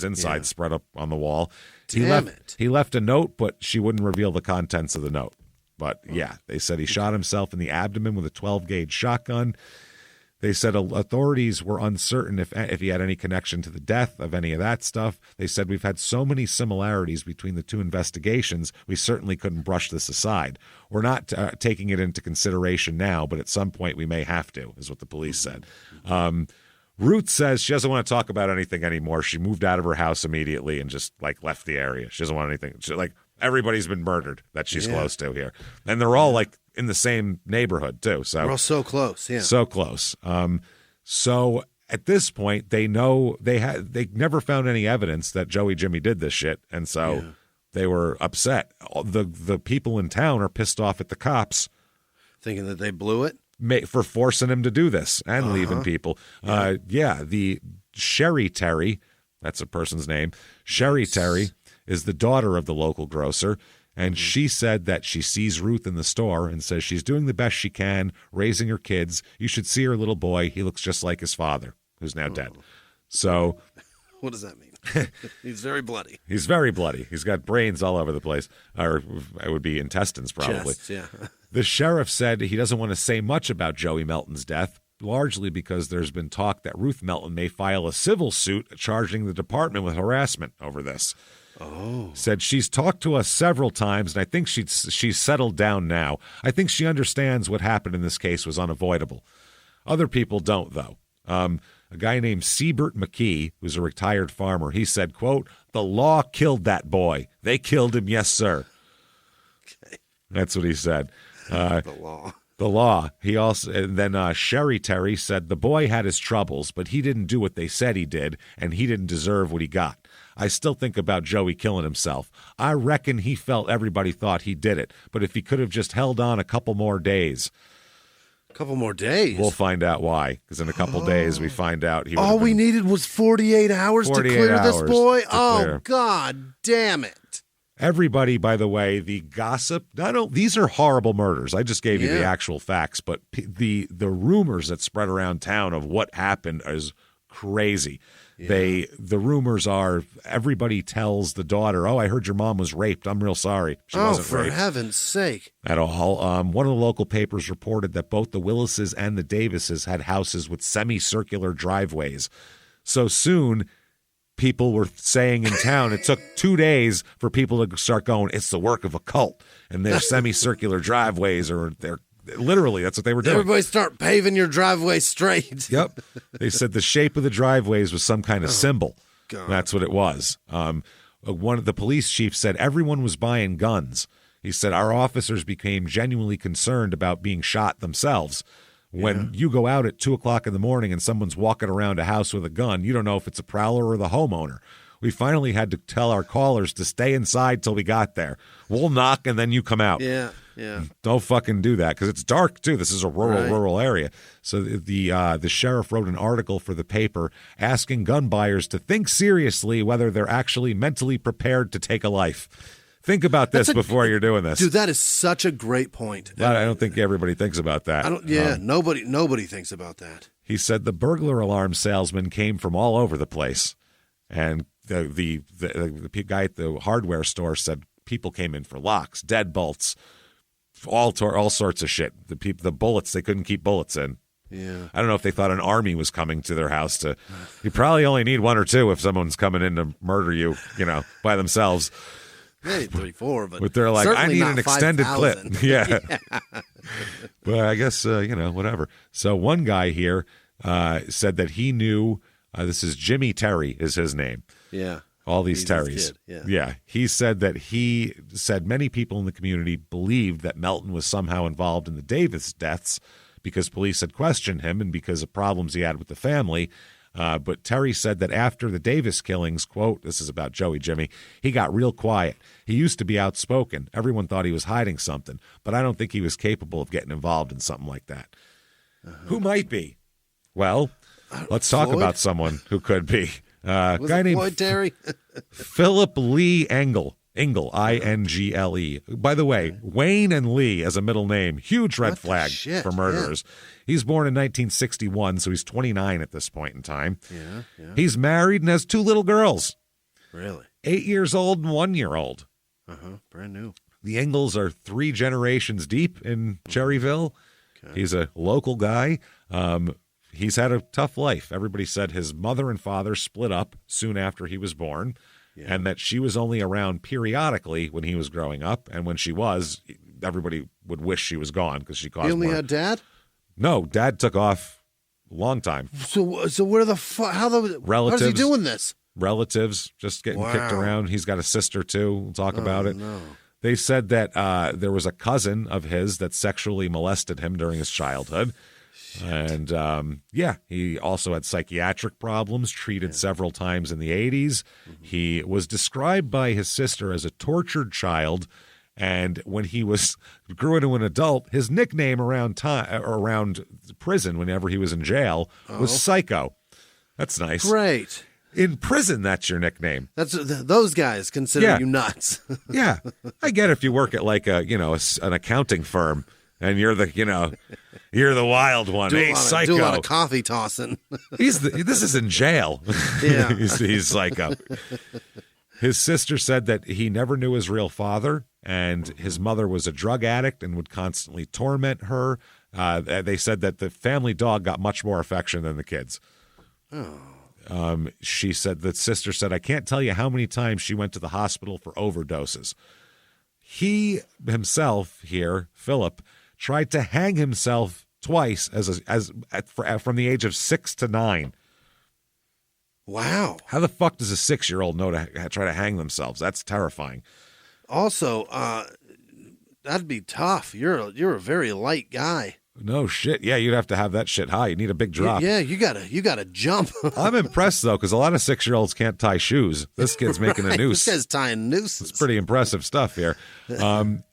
insides spread up on the wall. He left a note, but she wouldn't reveal the contents of the note. But yeah, they said he shot himself in the abdomen with a 12-gauge shotgun. They said authorities were uncertain if he had any connection to the death of any of that stuff. They said we've had so many similarities between the two investigations, we certainly couldn't brush this aside. We're not taking it into consideration now, but at some point we may have to, is what the police said. Ruth says she doesn't want to talk about anything anymore. She moved out of her house immediately and just left the area. She doesn't want anything. Everybody's been murdered that she's close to here. And they're all in the same neighborhood too. So we're all so close. Yeah. So close. So at this point they know they never found any evidence that Joey Jimmie did this shit. And so they were upset. The people in town are pissed off at the cops. Thinking that they blew it? For forcing him to do this and leaving people. The Sherry Terry, that's a person's name. Sherry Terry is the daughter of the local grocer, and she said that she sees Ruth in the store and says she's doing the best she can, raising her kids. You should see her little boy. He looks just like his father, who's now dead. So what does that mean? He's very bloody. He's very bloody. He's got brains all over the place, or it would be intestines probably. Chest, The sheriff said he doesn't want to say much about Joey Melton's death, largely because there's been talk that Ruth Melton may file a civil suit charging the department with harassment over this. Oh. Said she's talked to us several times, and I think she's settled down now. I think she understands what happened in this case was unavoidable. Other people don't, though. A guy named Siebert McKee, who's a retired farmer, he said, quote, "The law killed that boy. They killed him, yes, sir." Okay. That's what he said. The law. The law. He also, and then Sherry Terry said the boy had his troubles, but he didn't do what they said he did, and he didn't deserve what he got. I still think about Joey killing himself. I reckon he felt everybody thought he did it, but if he could have just held on a couple more days. couple more days. We'll find out why, because in a couple days we find out he. All we needed was 48 hours to clear this boy. Oh, God damn it! Everybody, by the way, the gossip. These are horrible murders. I just gave you the actual facts, but the rumors that spread around town of what happened is crazy. Yeah. The rumors are everybody tells the daughter, "Oh, I heard your mom was raped. I'm real sorry. She wasn't raped." For heaven's sake! At all. One of the local papers reported that both the Willises and the Davises had houses with semicircular driveways. So soon, people were saying in town it took 2 days for people to start going, "It's the work of a cult," and their semicircular driveways or they're. Literally, that's what they were doing. Everybody start paving your driveway straight. Yep. They said the shape of the driveways was some kind of symbol. God. That's what it was. One of the police chiefs said everyone was buying guns. He said our officers became genuinely concerned about being shot themselves. When you go out at 2 o'clock in the morning and someone's walking around a house with a gun, you don't know if it's a prowler or the homeowner. We finally had to tell our callers to stay inside till we got there. We'll knock and then you come out. Yeah. Don't fucking do that because it's dark too. This is a rural area. So the sheriff wrote an article for the paper asking gun buyers to think seriously whether they're actually mentally prepared to take a life. Think about this before you're doing this. Dude, that is such a great point. I don't think everybody thinks about that. Nobody thinks about that. He said the burglar alarm salesman came from all over the place. And the guy at the hardware store said people came in for locks, deadbolts, all sorts of shit. The bullets, they couldn't keep bullets in. Yeah. I don't know if they thought an army was coming to their house to. You probably only need 1 or 2 if someone's coming in to murder you, by themselves. Maybe 3, 4, but they're like, I need an extended 5,000. clip. Yeah. But I guess whatever. So one guy here said that he knew. This is Jimmie Terry is his name. Yeah. All these Terrys. Yeah. He said that many people in the community believed that Melton was somehow involved in the Davis deaths because police had questioned him and because of problems he had with the family. But Terry said that after the Davis killings, quote, this is about Joey Jimmie, he got real quiet. He used to be outspoken. Everyone thought he was hiding something, but I don't think he was capable of getting involved in something like that. Who might be? Well, let's talk about someone who could be. A guy named Floyd Terry? Philip Lee Engel, I-N-G-L-E. By the way, Wayne and Lee as a middle name, huge red flag for murderers. Yeah. He's born in 1961, so he's 29 at this point in time. Yeah. He's married and has 2 little girls. Really? 8 years old and 1 year old. Brand new. The Engels are 3 generations deep in Cherryville. Okay. He's a local guy. He's had a tough life. Everybody said his mother and father split up soon after he was born, and that she was only around periodically when he was growing up. And when she was, everybody would wish she was gone because she caused. He only had dad? No, dad took off a long time. So where the fuck? Relatives? How's he doing this? Relatives just getting kicked around. He's got a sister too. We'll talk about it. No. They said that there was a cousin of his that sexually molested him during his childhood. And, he also had psychiatric problems, treated several times in the 80s. He was described by his sister as a tortured child. And when he grew into an adult, his nickname around prison, whenever he was in jail, was Psycho. That's nice. Great. In prison, that's your nickname. Those guys consider you nuts. Yeah. I get if you work at like an accounting firm. And you're the wild one. Hey, Psycho. Do a lot of coffee tossing. This is in jail. Yeah. he's Psycho. His sister said that he never knew his real father, and his mother was a drug addict and would constantly torment her. They said that the family dog got much more affection than the kids. Oh. She said that sister said, I can't tell you how many times she went to the hospital for overdoses. He himself here, Philip, tried to hang himself twice from the age of 6 to 9. Wow. How the fuck does a 6-year-old know to try to hang themselves? That's terrifying. Also, that'd be tough. You're a very light guy. No shit. Yeah, you'd have to have that shit high. You need a big drop. Yeah, you gotta jump. I'm impressed, though, because a lot of 6-year-olds can't tie shoes. This kid's making a noose. This guy's tying nooses. It's pretty impressive stuff here.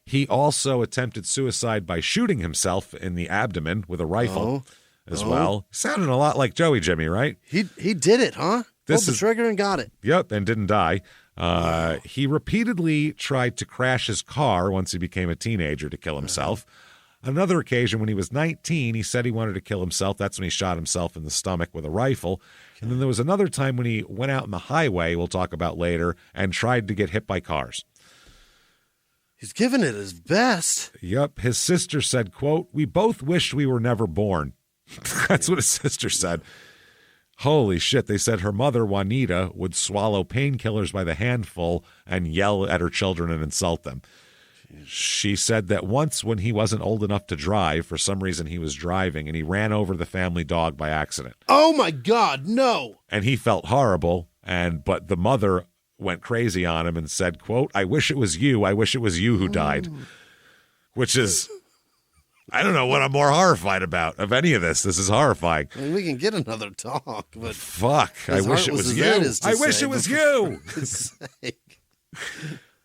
He also attempted suicide by shooting himself in the abdomen with a rifle as well. Sounded a lot like Joey Jimmie, right? He did it, huh? Pulled the trigger and got it. Yep, and didn't die. He repeatedly tried to crash his car once he became a teenager to kill himself. Another occasion, when he was 19, he said he wanted to kill himself. That's when he shot himself in the stomach with a rifle. And then there was another time when he went out on the highway, we'll talk about later, and tried to get hit by cars. He's giving it his best. Yep. His sister said, quote, "We both wished we were never born." That's what his sister said. Holy shit. They said her mother, Juanita, would swallow painkillers by the handful and yell at her children and insult them. She said that once when he wasn't old enough to drive, for some reason he was driving, and he ran over the family dog by accident. Oh, my God, no. And he felt horrible, but the mother went crazy on him and said, quote, "I wish it was you. I wish it was you who died." Which is, I don't know what I'm more horrified about of any of this. This is horrifying. I mean, we can get another talk, but fuck, I wish it was you. I wish it was you.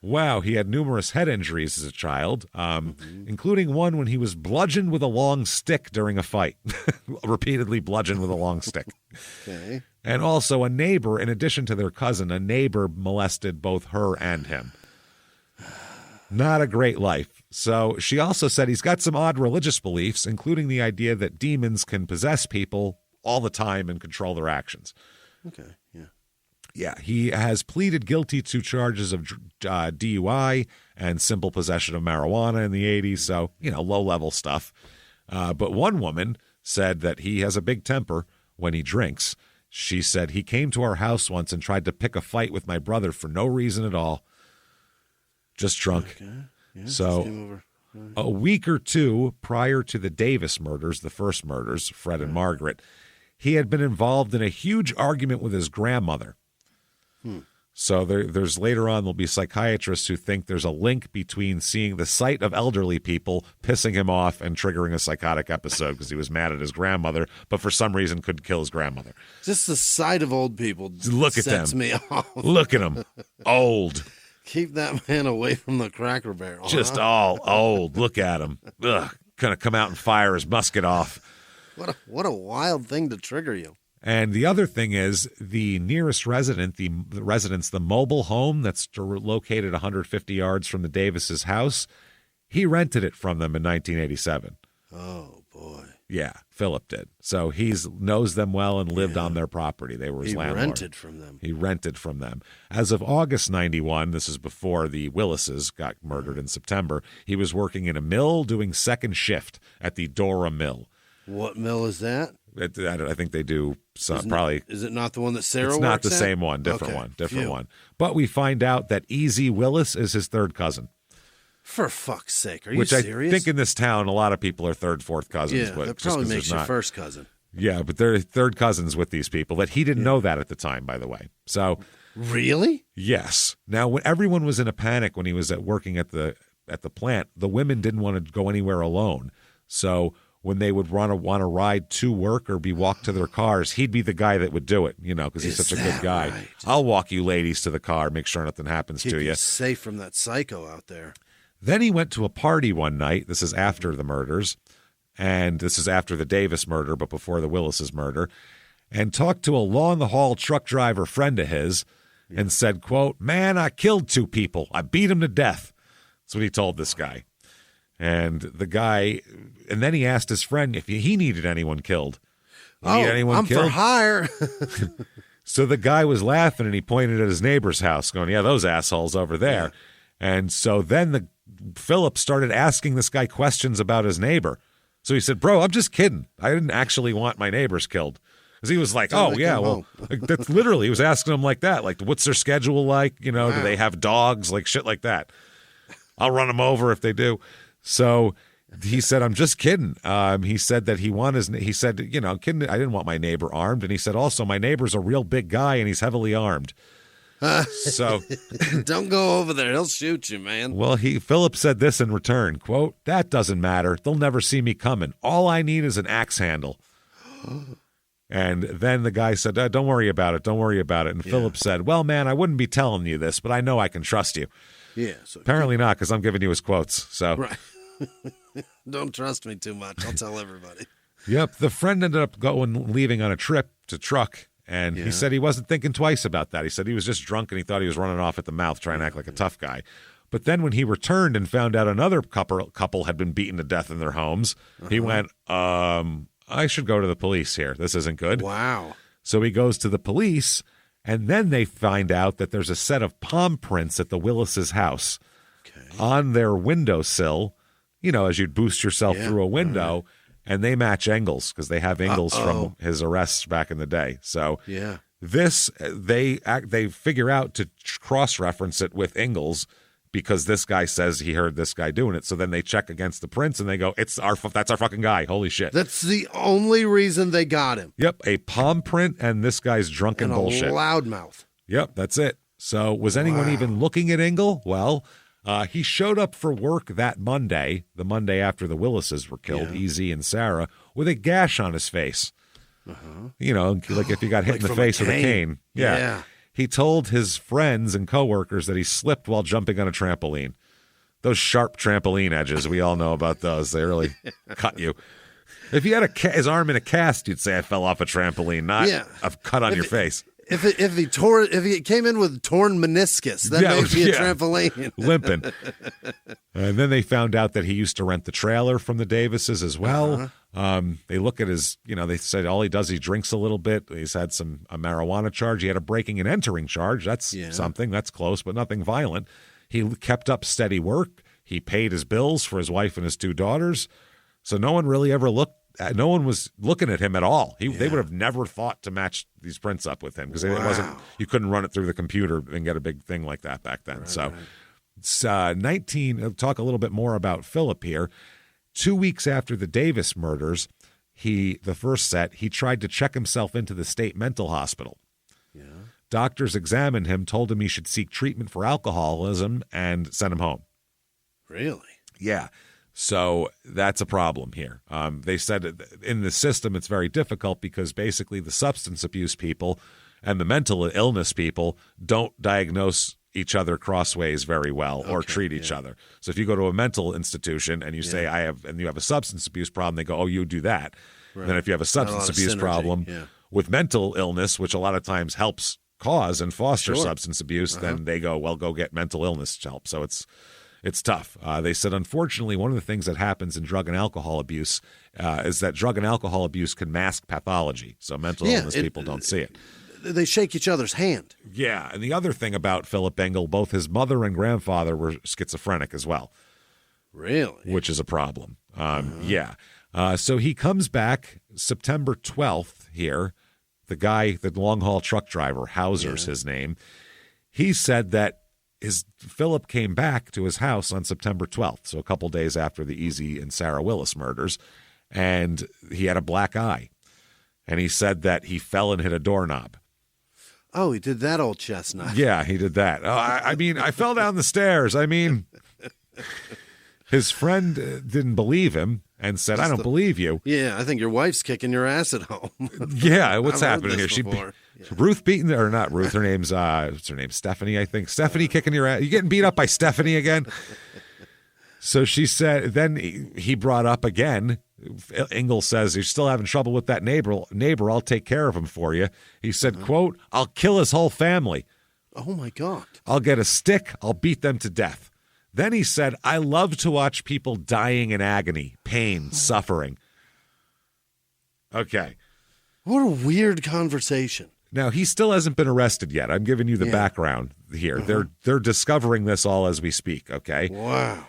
Wow, he had numerous head injuries as a child, including one when he was bludgeoned with a long stick during a fight. Repeatedly bludgeoned with a long stick. Okay. And also a neighbor, in addition to their cousin, a neighbor molested both her and him. Not a great life. So she also said he's got some odd religious beliefs, including the idea that demons can possess people all the time and control their actions. Okay, yeah. Yeah, he has pleaded guilty to charges of DUI and simple possession of marijuana in the 80s, so, low-level stuff. But one woman said that he has a big temper when he drinks. She said, "He came to our house once and tried to pick a fight with my brother for no reason at all. Just drunk." Okay. Yeah, so a week or two prior to the Davis murders, the first murders, Fred and Margaret, he had been involved in a huge argument with his grandmother. So there's later on, there'll be psychiatrists who think there's a link between seeing the sight of elderly people pissing him off and triggering a psychotic episode because he was mad at his grandmother, but for some reason couldn't kill his grandmother. Just the sight of old people Look at sets them. me off. Look at him. Old. Keep that man away from the Cracker Barrel. Just all old. Look at him. Ugh. Gonna come out and fire his musket off. What a wild thing to trigger you. And the other thing is the nearest resident, the mobile home that's located 150 yards from the Davis's house, he rented it from them in 1987. Oh, boy. Yeah, Philip did. So he knows them well and lived on their property. They were his landlord. He rented from them. As of August 91, this is before the Willises got murdered in September, he was working in a mill doing second shift at the Dora Mill. What mill is that? I think they do some, Is it not the one that Sarah works at? It's not the same one. Different one. But we find out that Easy Willis is his third cousin. For fuck's sake. Are you serious? Which I think in this town, a lot of people are third, fourth cousins. Yeah, but that probably makes your first cousin. Yeah, but they're third cousins with these people. But he didn't know that at the time, by the way. So, really? Yes. Now, when everyone was in a panic when he was working at the plant, the women didn't want to go anywhere alone. So when they would want to ride to work or be walked to their cars, he'd be the guy that would do it, because he's such a good guy. Right? I'll walk you ladies to the car, make sure nothing happens to you. Safe from that psycho out there. Then he went to a party one night. This is after the murders, and this is after the Davis murder, but before the Willis's murder, and talked to a long-haul truck driver friend of his and said, quote, "Man, I killed 2 people. I beat them to death." That's what he told this guy. And the guy, and then he asked his friend if he needed anyone killed. I'm for hire. So the guy was laughing, and he pointed at his neighbor's house, going, "Yeah, those assholes over there." Yeah. And so then Philip started asking this guy questions about his neighbor. So he said, "Bro, I'm just kidding. I didn't actually want my neighbors killed." Because he was like, that's literally, he was asking him like that. Like, what's their schedule like? Do they have dogs? Like shit like that. I'll run them over if they do. So he said, "I'm just kidding." He said that kidding, I didn't want my neighbor armed. And he said, also, my neighbor's a real big guy and he's heavily armed. So don't go over there. He'll shoot you, man. Well, Philip said this in return, quote, "That doesn't matter. They'll never see me coming. All I need is an axe handle." And then the guy said, "Don't worry about it. Don't worry about it." And Philip said, "Well, man, I wouldn't be telling you this, but I know I can trust you." Yeah. So apparently not, because I'm giving you his quotes. So right. Don't trust me too much. I'll tell everybody. Yep. The friend ended up leaving on a trip to truck. And he said he wasn't thinking twice about that. He said he was just drunk and he thought he was running off at the mouth trying to act like a tough guy. But then when he returned and found out another couple had been beaten to death in their homes, he went, I should go to the police here. This isn't good. Wow. So he goes to the police, and then they find out that there's a set of palm prints at the Willis's house on their windowsill, as you'd boost yourself through a window. Right. And they match Engels because they have Engels from his arrests back in the day. So this they figure out to cross-reference it with Engels because this guy says he heard this guy doing it. So then they check against the prints and they go, that's our fucking guy. Holy shit. That's the only reason they got him. Yep, a palm print and this guy's drunken bullshit. A loudmouth. Yep, that's it. So was anyone even looking at Engel? Well, he showed up for work that Monday, the Monday after the Willises were killed, Easy and Sarah, with a gash on his face. Like if you got hit in the face with a cane. Yeah. He told his friends and coworkers that he slipped while jumping on a trampoline. Those sharp trampoline edges, we all know about those. They really cut you. If you had his arm in a cast, you'd say I fell off a trampoline, not a cut on your face. If he came in with torn meniscus, then maybe a trampoline. Limping. And then they found out that he used to rent the trailer from the Davises as well. They look at his, they said all he does, he drinks a little bit. He's had a marijuana charge. He had a breaking and entering charge. That's something. That's close, but nothing violent. He kept up steady work. He paid his bills for his wife and his 2 daughters. So no one really ever no one was looking at him at all. They would have never thought to match these prints up with him because it wasn't. You couldn't run it through the computer and get a big thing like that back then. It's 19. I'll talk a little bit more about Philip here. 2 weeks after the Davis murders, the first set, he tried to check himself into the state mental hospital. Yeah. Doctors examined him, told him he should seek treatment for alcoholism, and sent him home. Really? Yeah. So that's a problem here. They said in the system it's very difficult because basically the substance abuse people and the mental illness people don't diagnose each other crossways very well or treat each other. So if you go to a mental institution and you say you have a substance abuse problem, they go, "Oh, you do that." Right. Then if you have a substance abuse problem with mental illness, which a lot of times helps cause and foster substance abuse, then they go, "Well, go get mental illness help." So it's tough. They said, unfortunately, one of the things that happens in drug and alcohol abuse is that drug and alcohol abuse can mask pathology. So mental illness people don't see it. They shake each other's hand. Yeah. And the other thing about Philip Engel, both his mother and grandfather were schizophrenic as well. Really? Which is a problem. Yeah. So he comes back September 12th here. The long-haul truck driver, Hauser's his name. He said that Philip came back to his house on September 12th, so a couple days after the Easy and Sarah Willis murders, and he had a black eye. And he said that he fell and hit a doorknob. Oh, he did that, old chestnut. Yeah, he did that. Oh, I fell down the stairs. His friend didn't believe him and said, "I don't believe you." Yeah, I think your wife's kicking your ass at home. Yeah, what's happening here? Ruth beating, or not Ruth, her name's what's her name? Stephanie, I think. Stephanie kicking your ass. You getting beat up by Stephanie again? So she said, then he brought up again, Engel says, "You're still having trouble with that neighbor, I'll take care of him for you." He said, quote, "I'll kill his whole family. Oh my God. I'll get a stick, I'll beat them to death." Then he said, "I love to watch people dying in agony, pain, suffering." Okay. What a weird conversation. Now, he still hasn't been arrested yet. I'm giving you the background here. They're discovering this all as we speak, okay? Wow.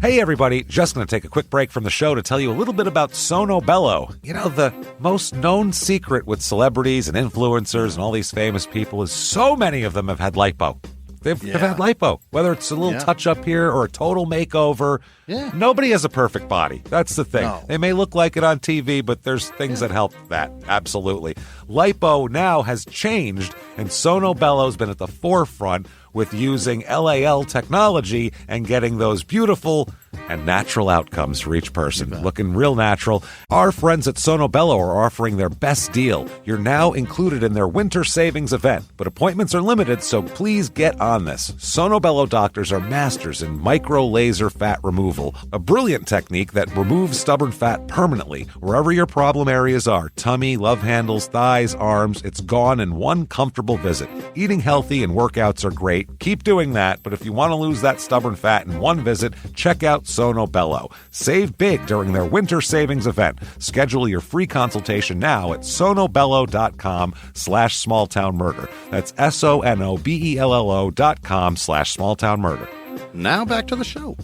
Hey, everybody. Just going to take a quick break from the show to tell you a little bit about Sono Bello. The most known secret with celebrities and influencers and all these famous people is so many of them have had lipo. They've had lipo, whether it's a little touch up here or a total makeover. Yeah. Nobody has a perfect body. That's the thing. No. They may look like it on TV, but there's things that help that. Absolutely. Lipo now has changed, and Sono Bello's been at the forefront with using LAL technology and getting those beautiful and natural outcomes for each person. Looking real natural. Our friends at Sono Bello are offering their best deal. You're now included in their winter savings event, but appointments are limited, so please get on this. Sono Bello doctors are masters in micro laser fat removal, a brilliant technique that removes stubborn fat permanently wherever your problem areas are. Tummy, love handles, thighs, arms, it's gone in one comfortable visit. Eating healthy and workouts are great. Keep doing that, but if you want to lose that stubborn fat in one visit, check out Sono Bello. Save big during their winter savings event. Schedule your free consultation now at sonobello.com/smalltownmurder. That's sonobello.com/smalltownmurder. Now back to the show.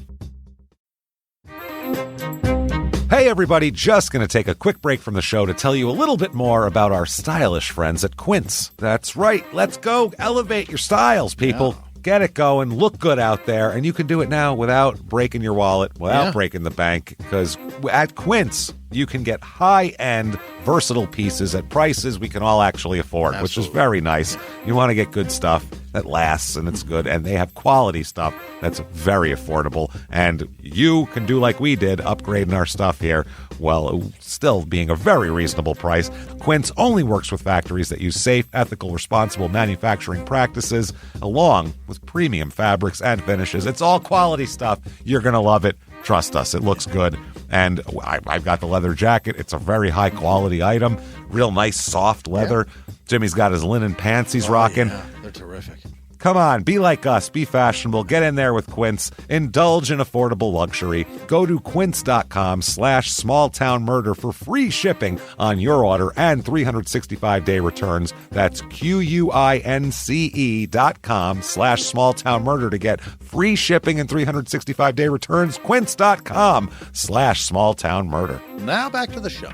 Hey everybody, just going to take a quick break from the show to tell you a little bit more about our stylish friends at Quince. That's right, let's go elevate your styles, people. Yeah. Get it going, look good out there, and you can do it now without breaking your wallet, without breaking the bank, because at Quince, you can get high-end, versatile pieces at prices we can all actually afford, which is very nice. You want to get good stuff that lasts and it's good, and they have quality stuff that's very affordable, and you can do like we did, upgrading our stuff here, well, still being a very reasonable price. Quince only works with factories that use safe, ethical, responsible manufacturing practices, along with premium fabrics and finishes. It's all quality stuff. You're going to love it. Trust us, it looks good. And I've got the leather jacket. It's a very high-quality item. Real nice, soft leather. Yeah. Jimmy's got his linen pants he's rocking. Yeah, they're terrific. Come on, be like us. Be fashionable. Get in there with Quince. Indulge in affordable luxury. Go to quince.com/smalltownmurder for free shipping on your order and 365-day returns. That's QUINCE.com/smalltownmurder to get free shipping and 365-day returns. Quince.com/smalltownmurder. Now back to the show.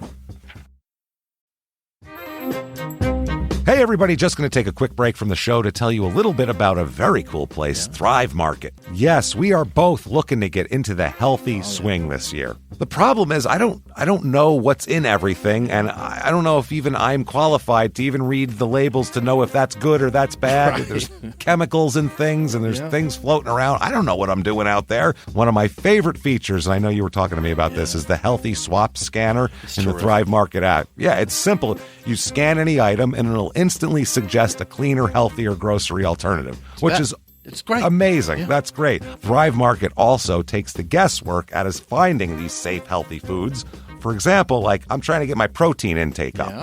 Hey everybody, just going to take a quick break from the show to tell you a little bit about a very cool place, Thrive Market. Yes, we are both looking to get into the healthy swing this year. The problem is I don't know what's in everything, and I don't know if even I'm qualified to even read the labels to know if that's good or that's bad. Right. There's chemicals and things, and there's things floating around. I don't know what I'm doing out there. One of my favorite features, and I know you were talking to me about this, is the Healthy Swap Scanner in the Thrive Market app. Yeah, it's simple. You scan any item, and it'll instantly suggest a cleaner, healthier grocery alternative, which is it's great. Amazing. Yeah. That's great. Thrive Market also takes the guesswork out of finding these safe, healthy foods. For example, like I'm trying to get my protein intake up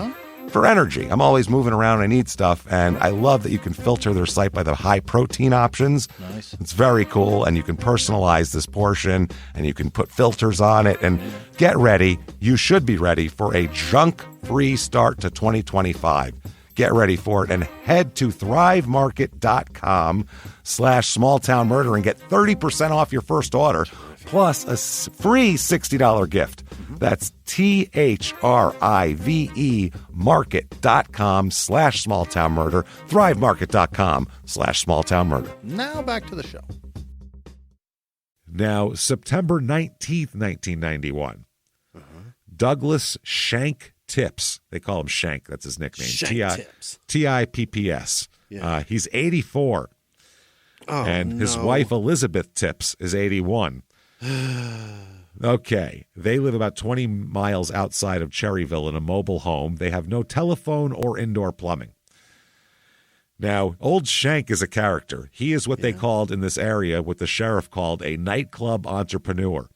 for energy. I'm always moving around. I need stuff, and I love that you can filter their site by the high protein options. Nice. It's very cool, and you can personalize this portion, and you can put filters on it. And get ready. You should be ready for a junk-free start to 2025. Get ready for it and head to thrivemarket.com/smalltownmurder and get 30% off your first order plus a free $60 gift. That's THRIVE market.com/smalltownmurder, thrivemarket.com/smalltownmurder. Now back to the show. Now, September 19th, 1991, Douglas Shank Tips. They call him Shank. That's his nickname. Tips. Tipps. Yeah. He's 84. And his wife, Elizabeth Tips, is 81. Okay. They live about 20 miles outside of Cherryville in a mobile home. They have no telephone or indoor plumbing. Now, old Shank is a character. He is what they called in this area, what the sheriff called a nightclub entrepreneur.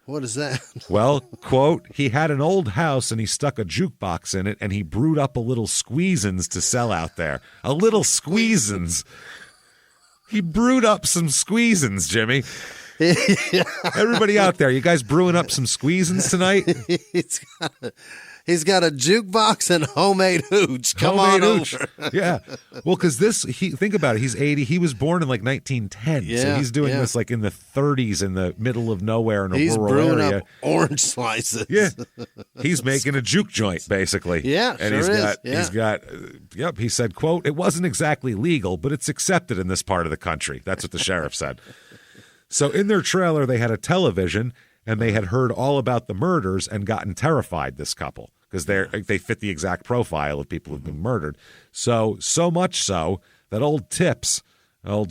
What is that? Well, quote, he had an old house and he stuck a jukebox in it and he brewed up a little squeezins to sell out there. A little squeezins. He brewed up some squeezins, Jimmy. Everybody out there, you guys brewing up some squeezins tonight? He's got a jukebox and homemade hooch. Come on over. Yeah. Well, because think about it. He's 80. He was born in like 1910. Yeah, so he's doing this like in the 30s in the middle of nowhere in a he's rural brewing area. Up orange slices. Yeah. He's making a juke joint, basically. Yeah, and he's got, he said, quote, "It wasn't exactly legal, but it's accepted in this part of the country." That's what the sheriff said. So in their trailer, they had a television, and they had heard all about the murders and gotten terrified, this couple, because they fit the exact profile of people who've been murdered. So much so that old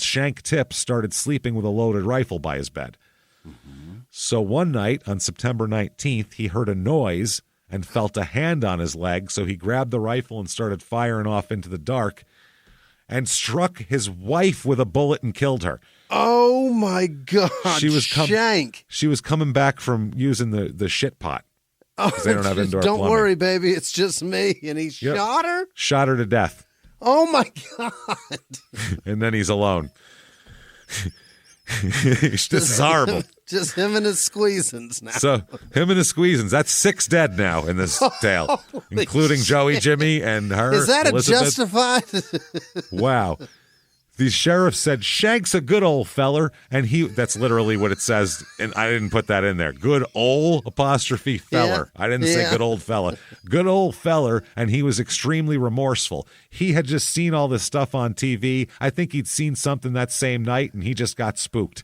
Shank Tips, started sleeping with a loaded rifle by his bed. Mm-hmm. So one night on September 19th, he heard a noise and felt a hand on his leg, so he grabbed the rifle and started firing off into the dark and struck his wife with a bullet and killed her. Oh, my God. Shank. She was coming back from using the shit pot. They don't have indoor Don't plumbing. worry, baby. It's just me. And he shot her? Shot her to death. Oh, my God. And then he's alone. This is horrible. Just him and his squeezins now. So him and his squeezins. That's 6 dead now in this tale, including Joey, Jimmie, and her. Is that Elizabeth. Justified? Wow. The sheriff said, "Shank's a good old feller," and that's literally what it says, and I didn't put that in there. Good old apostrophe feller. Yeah. I didn't say good old fella. Good old feller, and he was extremely remorseful. He had just seen all this stuff on TV. I think he'd seen something that same night, and he just got spooked.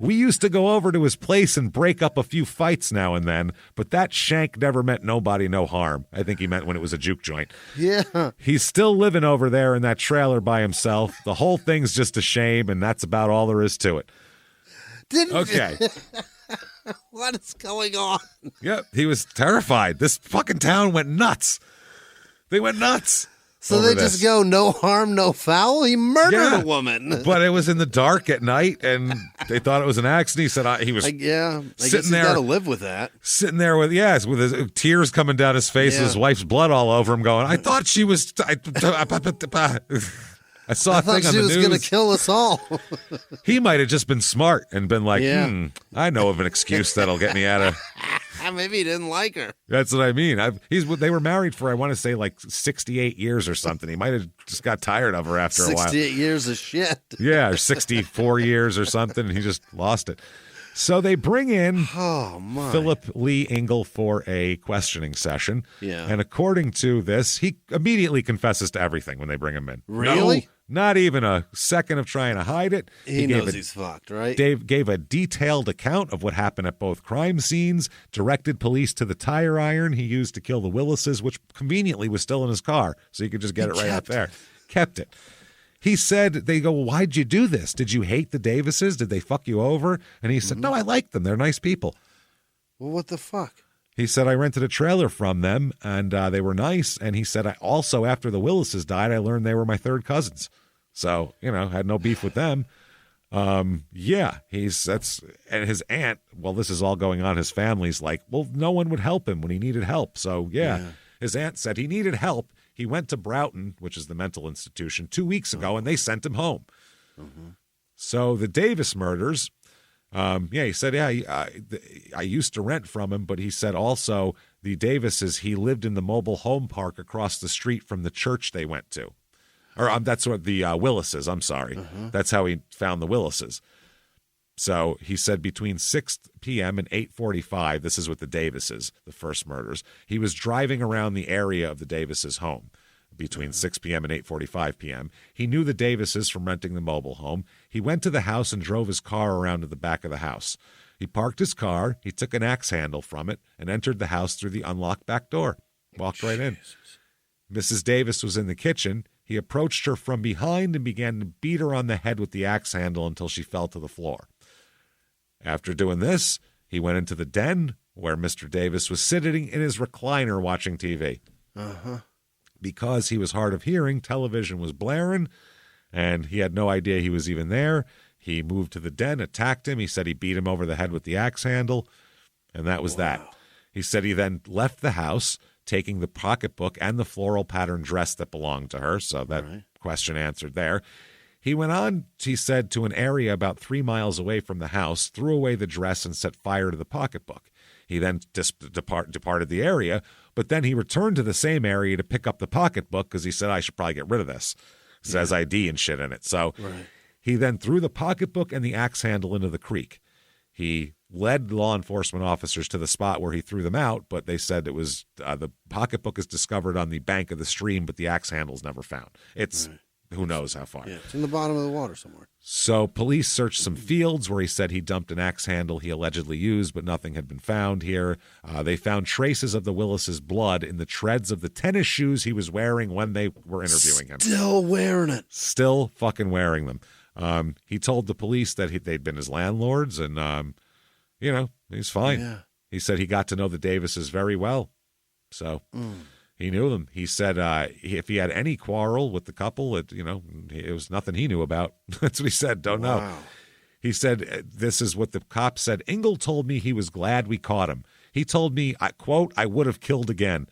"We used to go over to his place and break up a few fights now and then, but that Shank never meant nobody no harm." I think he meant when it was a juke joint. Yeah. He's still living over there in that trailer by himself. The whole thing's just a shame, and that's about all there is to it. Okay. What is going on? Yep, he was terrified. This fucking town went nuts. They went nuts. So they just go, no harm, no foul? He murdered a woman. But it was in the dark at night, and they thought it was an accident. He said he was I guess sitting there. Got to live with that. Sitting there with his tears coming down his face, and his wife's blood all over him, going, "I thought she was." I saw a thing on the news. She was going to kill us all. He might have just been smart and been like, I know of an excuse that'll get me out of. Maybe he didn't like her. That's what I mean. They were married for, I want to say, like 68 years or something. He might have just got tired of her after a while. 68 years of shit. Yeah, or 64 years or something, and he just lost it. So they bring in Philip Lee Engel for a questioning session. Yeah. And according to this, he immediately confesses to everything when they bring him in. Really? No, not even a second of trying to hide it. He knows he's fucked, right? Dave gave a detailed account of what happened at both crime scenes, directed police to the tire iron he used to kill the Willises, which conveniently was still in his car, so he could just get it right out there. Kept it. He said, they go, "Why'd you do this? Did you hate the Davises? Did they fuck you over?" And he said, "No, I like them. They're nice people." Well, what the fuck? He said, "I rented a trailer from them, and they were nice." And he said, "I also, after the Willises died, I learned they were my third cousins. So, had no beef with them." And his aunt, well, this is all going on. His family's like, well, no one would help him when he needed help. So, his aunt said he needed help. He went to Broughton, which is the mental institution, 2 weeks ago, and they sent him home. Mm-hmm. So the Davis murders, he said, I used to rent from him, but he said also the Davises, he lived in the mobile home park across the street from the church they went to. Or that's what the Willises, I'm sorry. Mm-hmm. That's how he found the Willises. So he said between 6 p.m. and 8:45, this is with the Davises, the first murders, he was driving around the area of the Davises' home between 6 p.m. and 8:45 p.m. He knew the Davises from renting the mobile home. He went to the house and drove his car around to the back of the house. He parked his car, he took an axe handle from it, and entered the house through the unlocked back door. Walked right in. Mrs. Davis was in the kitchen. He approached her from behind and began to beat her on the head with the axe handle until she fell to the floor. After doing this, he went into the den where Mr. Davis was sitting in his recliner watching TV. Uh-huh. Because he was hard of hearing, television was blaring, and he had no idea he was even there. He moved to the den, attacked him. He said he beat him over the head with the axe handle, and that was that. He said he then left the house, taking the pocketbook and the floral pattern dress that belonged to her, so that question answered there. He went on, he said, to an area about 3 miles away from the house, threw away the dress, and set fire to the pocketbook. He then departed the area, But then he returned to the same area to pick up the pocketbook because he said, I should probably get rid of this. It says ID and shit in it. So he then threw the pocketbook and the axe handle into the creek. He led law enforcement officers to the spot where he threw them out, but they said it was the pocketbook is discovered on the bank of the stream, but the axe handle's never found. It's who knows how far. Yeah, it's in the bottom of the water somewhere. So police searched some fields where he said he dumped an axe handle he allegedly used, but nothing had been found here. They found traces of the Willis's blood in the treads of the tennis shoes he was wearing when they were interviewing him. Still wearing it. Still fucking wearing them. He told the police that they'd been his landlords and, he's fine. Yeah. He said he got to know the Davises very well. So he knew them. He said if he had any quarrel with the couple, it was nothing he knew about. That's what he said. Don't know. He said, this is what the cop said. Engel told me he was glad we caught him. He told me, quote, I would have killed again.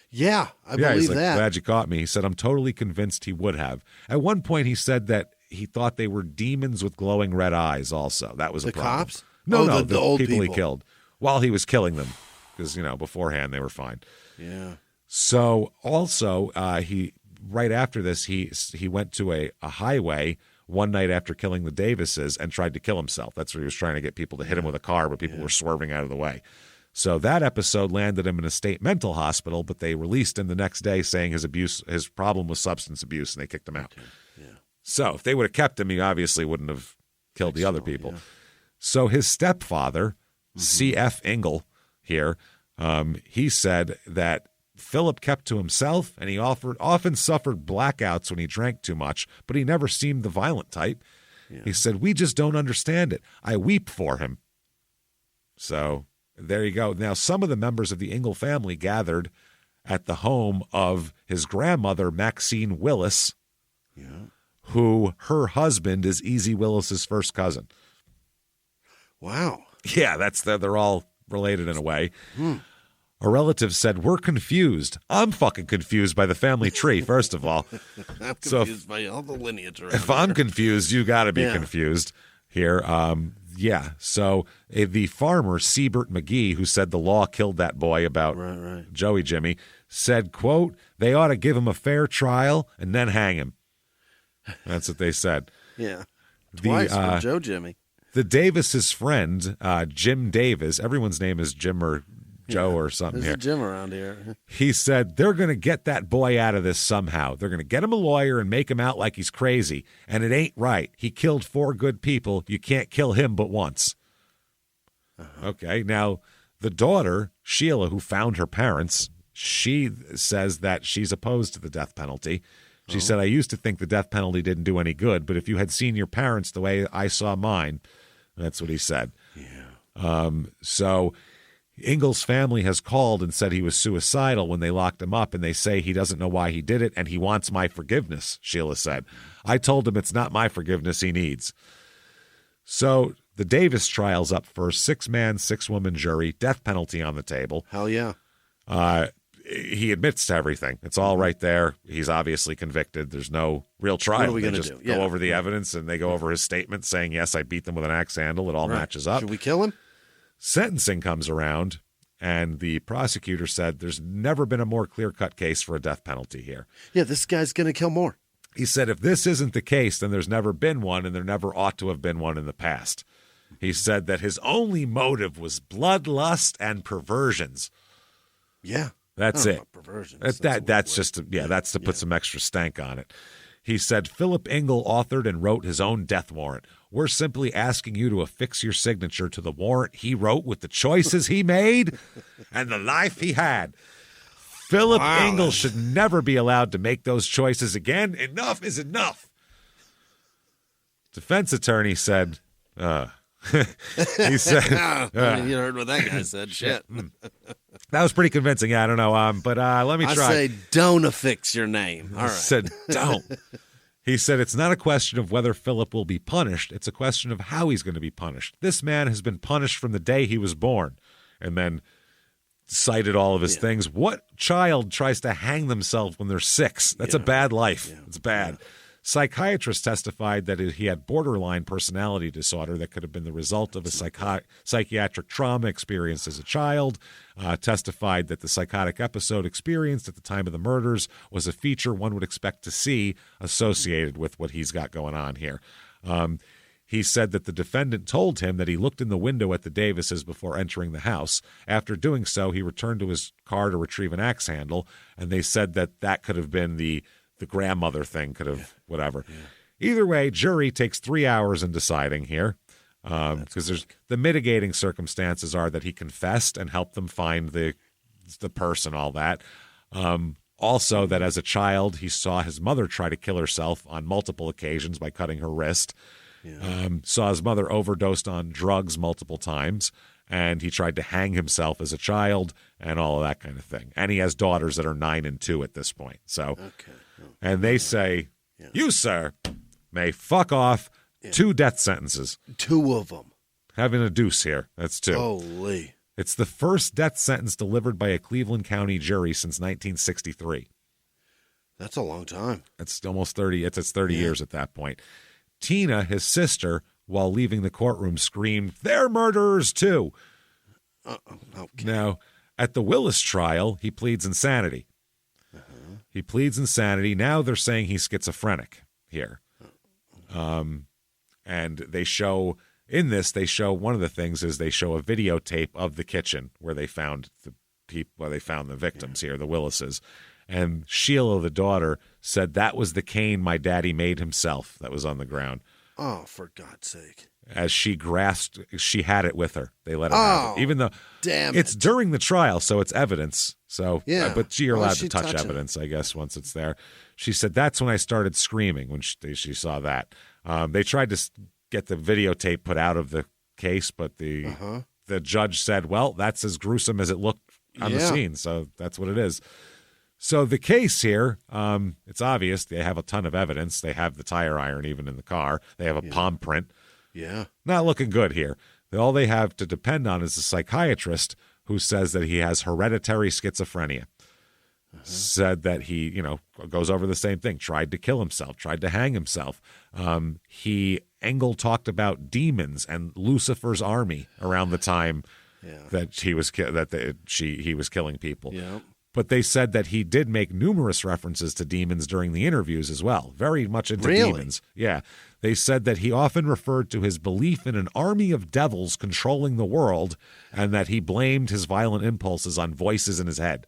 Yeah, I believe he's like, that. Glad you caught me. He said, I'm totally convinced he would have. At one point, he said that he thought they were demons with glowing red eyes also. That was a problem. The cops? No, the old people he killed while he was killing them because, beforehand they were fine. Yeah. So also, he right after this, he went to a highway one night after killing the Davises and tried to kill himself. That's where he was trying to get people to hit him with a car, but people were swerving out of the way. So that episode landed him in a state mental hospital, but they released him the next day saying his problem was substance abuse, and they kicked him out. Okay. Yeah. So if they would have kept him, he obviously wouldn't have killed the other people. Yeah. So his stepfather, C.F. Engel here, he said that Philip kept to himself, and he often suffered blackouts when he drank too much, but he never seemed the violent type. Yeah. He said, we just don't understand it. I weep for him. So there you go. Now, some of the members of the Engel family gathered at the home of his grandmother, Maxine Willis, who her husband is Easy Willis's first cousin. Wow. Yeah, they're all related in a way. A relative said, we're confused. I'm fucking confused by the family tree, first of all. I'm confused by all the lineage around If I'm confused, you got to be confused here. So the farmer, Siebert McGee, who said the law killed that boy about Joey Jimmie, said, quote, they ought to give him a fair trial and then hang him. That's what they said. Yeah. Twice for Joe Jimmie. The Davis's friend, Jim Davis, everyone's name is Jim or Joe or something There's here. A Jim around here. He said they're going to get that boy out of this somehow. They're going to get him a lawyer and make him out like he's crazy. And it ain't right. He killed 4 good people. You can't kill him but once. Okay. Now, the daughter, Sheila, who found her parents, she says that she's opposed to the death penalty. She said, I used to think the death penalty didn't do any good, but if you had seen your parents the way I saw mine, that's what he said. Yeah. So Engel's family has called and said he was suicidal when they locked him up, and they say he doesn't know why he did it, and he wants my forgiveness, Sheila said. I told him it's not my forgiveness he needs. So the Davis trial's up first, 6-man, 6-woman jury, death penalty on the table. Hell yeah. He admits to everything. It's all right there. He's obviously convicted. There's no real trial. What are we going to do? Go over the evidence, and they go over his statement saying, yes, I beat them with an axe handle. It all matches up. Should we kill him? Sentencing comes around, and the prosecutor said there's never been a more clear-cut case for a death penalty here. Yeah, this guy's going to kill more. He said if this isn't the case, then there's never been one, and there never ought to have been one in the past. He said that his only motive was bloodlust and perversions. Yeah. That's it. Perversions. That's to put some extra stank on it. He said Philip Engel authored and wrote his own death warrant. We're simply asking you to affix your signature to the warrant he wrote with the choices he made and the life he had. Philip Engel should never be allowed to make those choices again. Enough is enough. Defense attorney said, he said, you heard what that guy said. Shit. That was pretty convincing. Yeah, I don't know. But let me try. I say, don't affix your name. All right. Said, don't. He said, it's not a question of whether Philip will be punished. It's a question of how he's going to be punished. This man has been punished from the day he was born. And then cited all of his things. What child tries to hang themselves when they're 6? That's a bad life. Yeah. It's bad. Psychiatrists testified that he had borderline personality disorder that could have been the result of a psychiatric trauma experienced as a child. Testified that the psychotic episode experienced at the time of the murders was a feature one would expect to see associated with what he's got going on here. He said that the defendant told him that he looked in the window at the Davises before entering the house. After doing so, he returned to his car to retrieve an axe handle, and they said that could have been the grandmother thing, could have whatever. Yeah. Either way, jury takes 3 hours in deciding here, because there's the mitigating circumstances are that he confessed and helped them find the person, all that. Also, that as a child, he saw his mother try to kill herself on multiple occasions by cutting her wrist. Yeah. Saw his mother overdosed on drugs multiple times, and he tried to hang himself as a child and all of that kind of thing. And he has daughters that are 9 and 2 at this point. So, and they say, you, sir, may fuck off 2 death sentences. 2 of them. Having a deuce here. That's 2. Holy. It's the first death sentence delivered by a Cleveland County jury since 1963. That's a long time. It's almost 30. It's 30 years at that point. Tina, his sister, while leaving the courtroom, screamed, "They're murderers too." Okay. Now, at the Willis trial, he pleads insanity. He pleads insanity. Now they're saying he's schizophrenic here. And they show, in this, one of the things is they show a videotape of the kitchen where they found the victims here, the Willises. And Sheila, the daughter, said that was the cane my daddy made himself that was on the ground. Oh, for God's sake. As she grasped, she had it with her. They let her have it. Even though it's during the trial, so it's evidence. So, but you're allowed to touch evidence, I guess, once it's there. She said, that's when I started screaming when she saw that. They tried to get the videotape put out of the case, but the judge said, well, that's as gruesome as it looked on the scene. So that's what it is. So the case here, it's obvious. They have a ton of evidence. They have the tire iron even in the car. They have a palm print. Yeah. Not looking good here. All they have to depend on is a psychiatrist who says that he has hereditary schizophrenia. Said that he, goes over the same thing. Tried to kill himself. Tried to hang himself. Engel talked about demons and Lucifer's army around the time that he was killing people. Yeah. But they said that he did make numerous references to demons during the interviews as well. Very much into demons. Yeah. They said that he often referred to his belief in an army of devils controlling the world and that he blamed his violent impulses on voices in his head.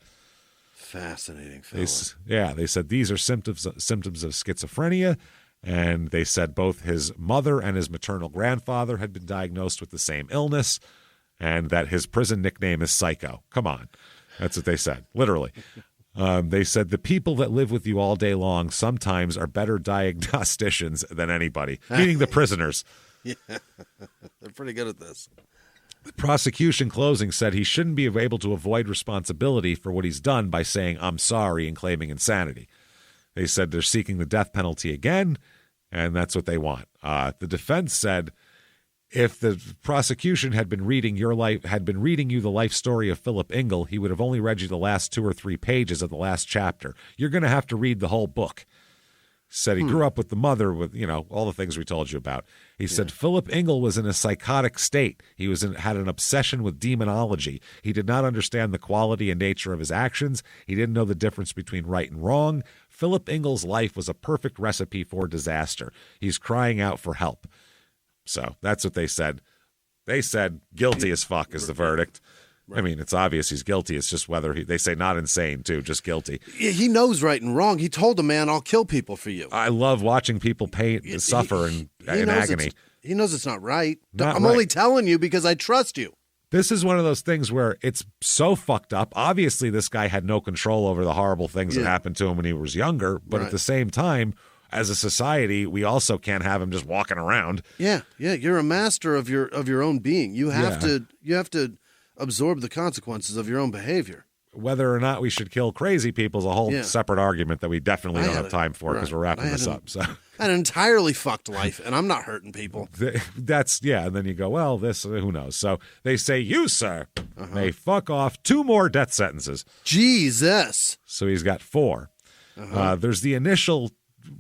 Fascinating fella. They said these are symptoms of schizophrenia, and they said both his mother and his maternal grandfather had been diagnosed with the same illness, and that his prison nickname is Psycho. Come on. That's what they said, literally. They said the people that live with you all day long sometimes are better diagnosticians than anybody, meaning the prisoners. Yeah, they're pretty good at this. The prosecution closing said he shouldn't be able to avoid responsibility for what he's done by saying, I'm sorry, and claiming insanity. They said they're seeking the death penalty again, and that's what they want. The defense said, if the prosecution had been reading you the life story of Philip Engel, he would have only read you the last 2 or 3 pages of the last chapter. You're going to have to read the whole book. Said he grew up with the mother with, all the things we told you about. He said Philip Engel was in a psychotic state. He had an obsession with demonology. He did not understand the quality and nature of his actions. He didn't know the difference between right and wrong. Philip Engel's life was a perfect recipe for disaster. He's crying out for help. So that's what they said. They said guilty as fuck is the verdict. I mean, it's obvious he's guilty. It's just whether they say not insane, too, just guilty. He knows right and wrong. He told the man, I'll kill people for you. I love watching people suffer in agony. He knows it's not right. I'm only telling you because I trust you. This is one of those things where it's so fucked up. Obviously, this guy had no control over the horrible things that happened to him when he was younger. But at the same time, as a society, we also can't have him just walking around. Yeah. You're a master of your own being. You have to absorb the consequences of your own behavior. Whether or not we should kill crazy people is a whole separate argument that we definitely don't have time for because we're wrapping this up. So an entirely fucked life, and I'm not hurting people. And then you go, well, who knows? So they say, you, sir, may fuck off 2 more death sentences. Jesus. So he's got 4. There's the initial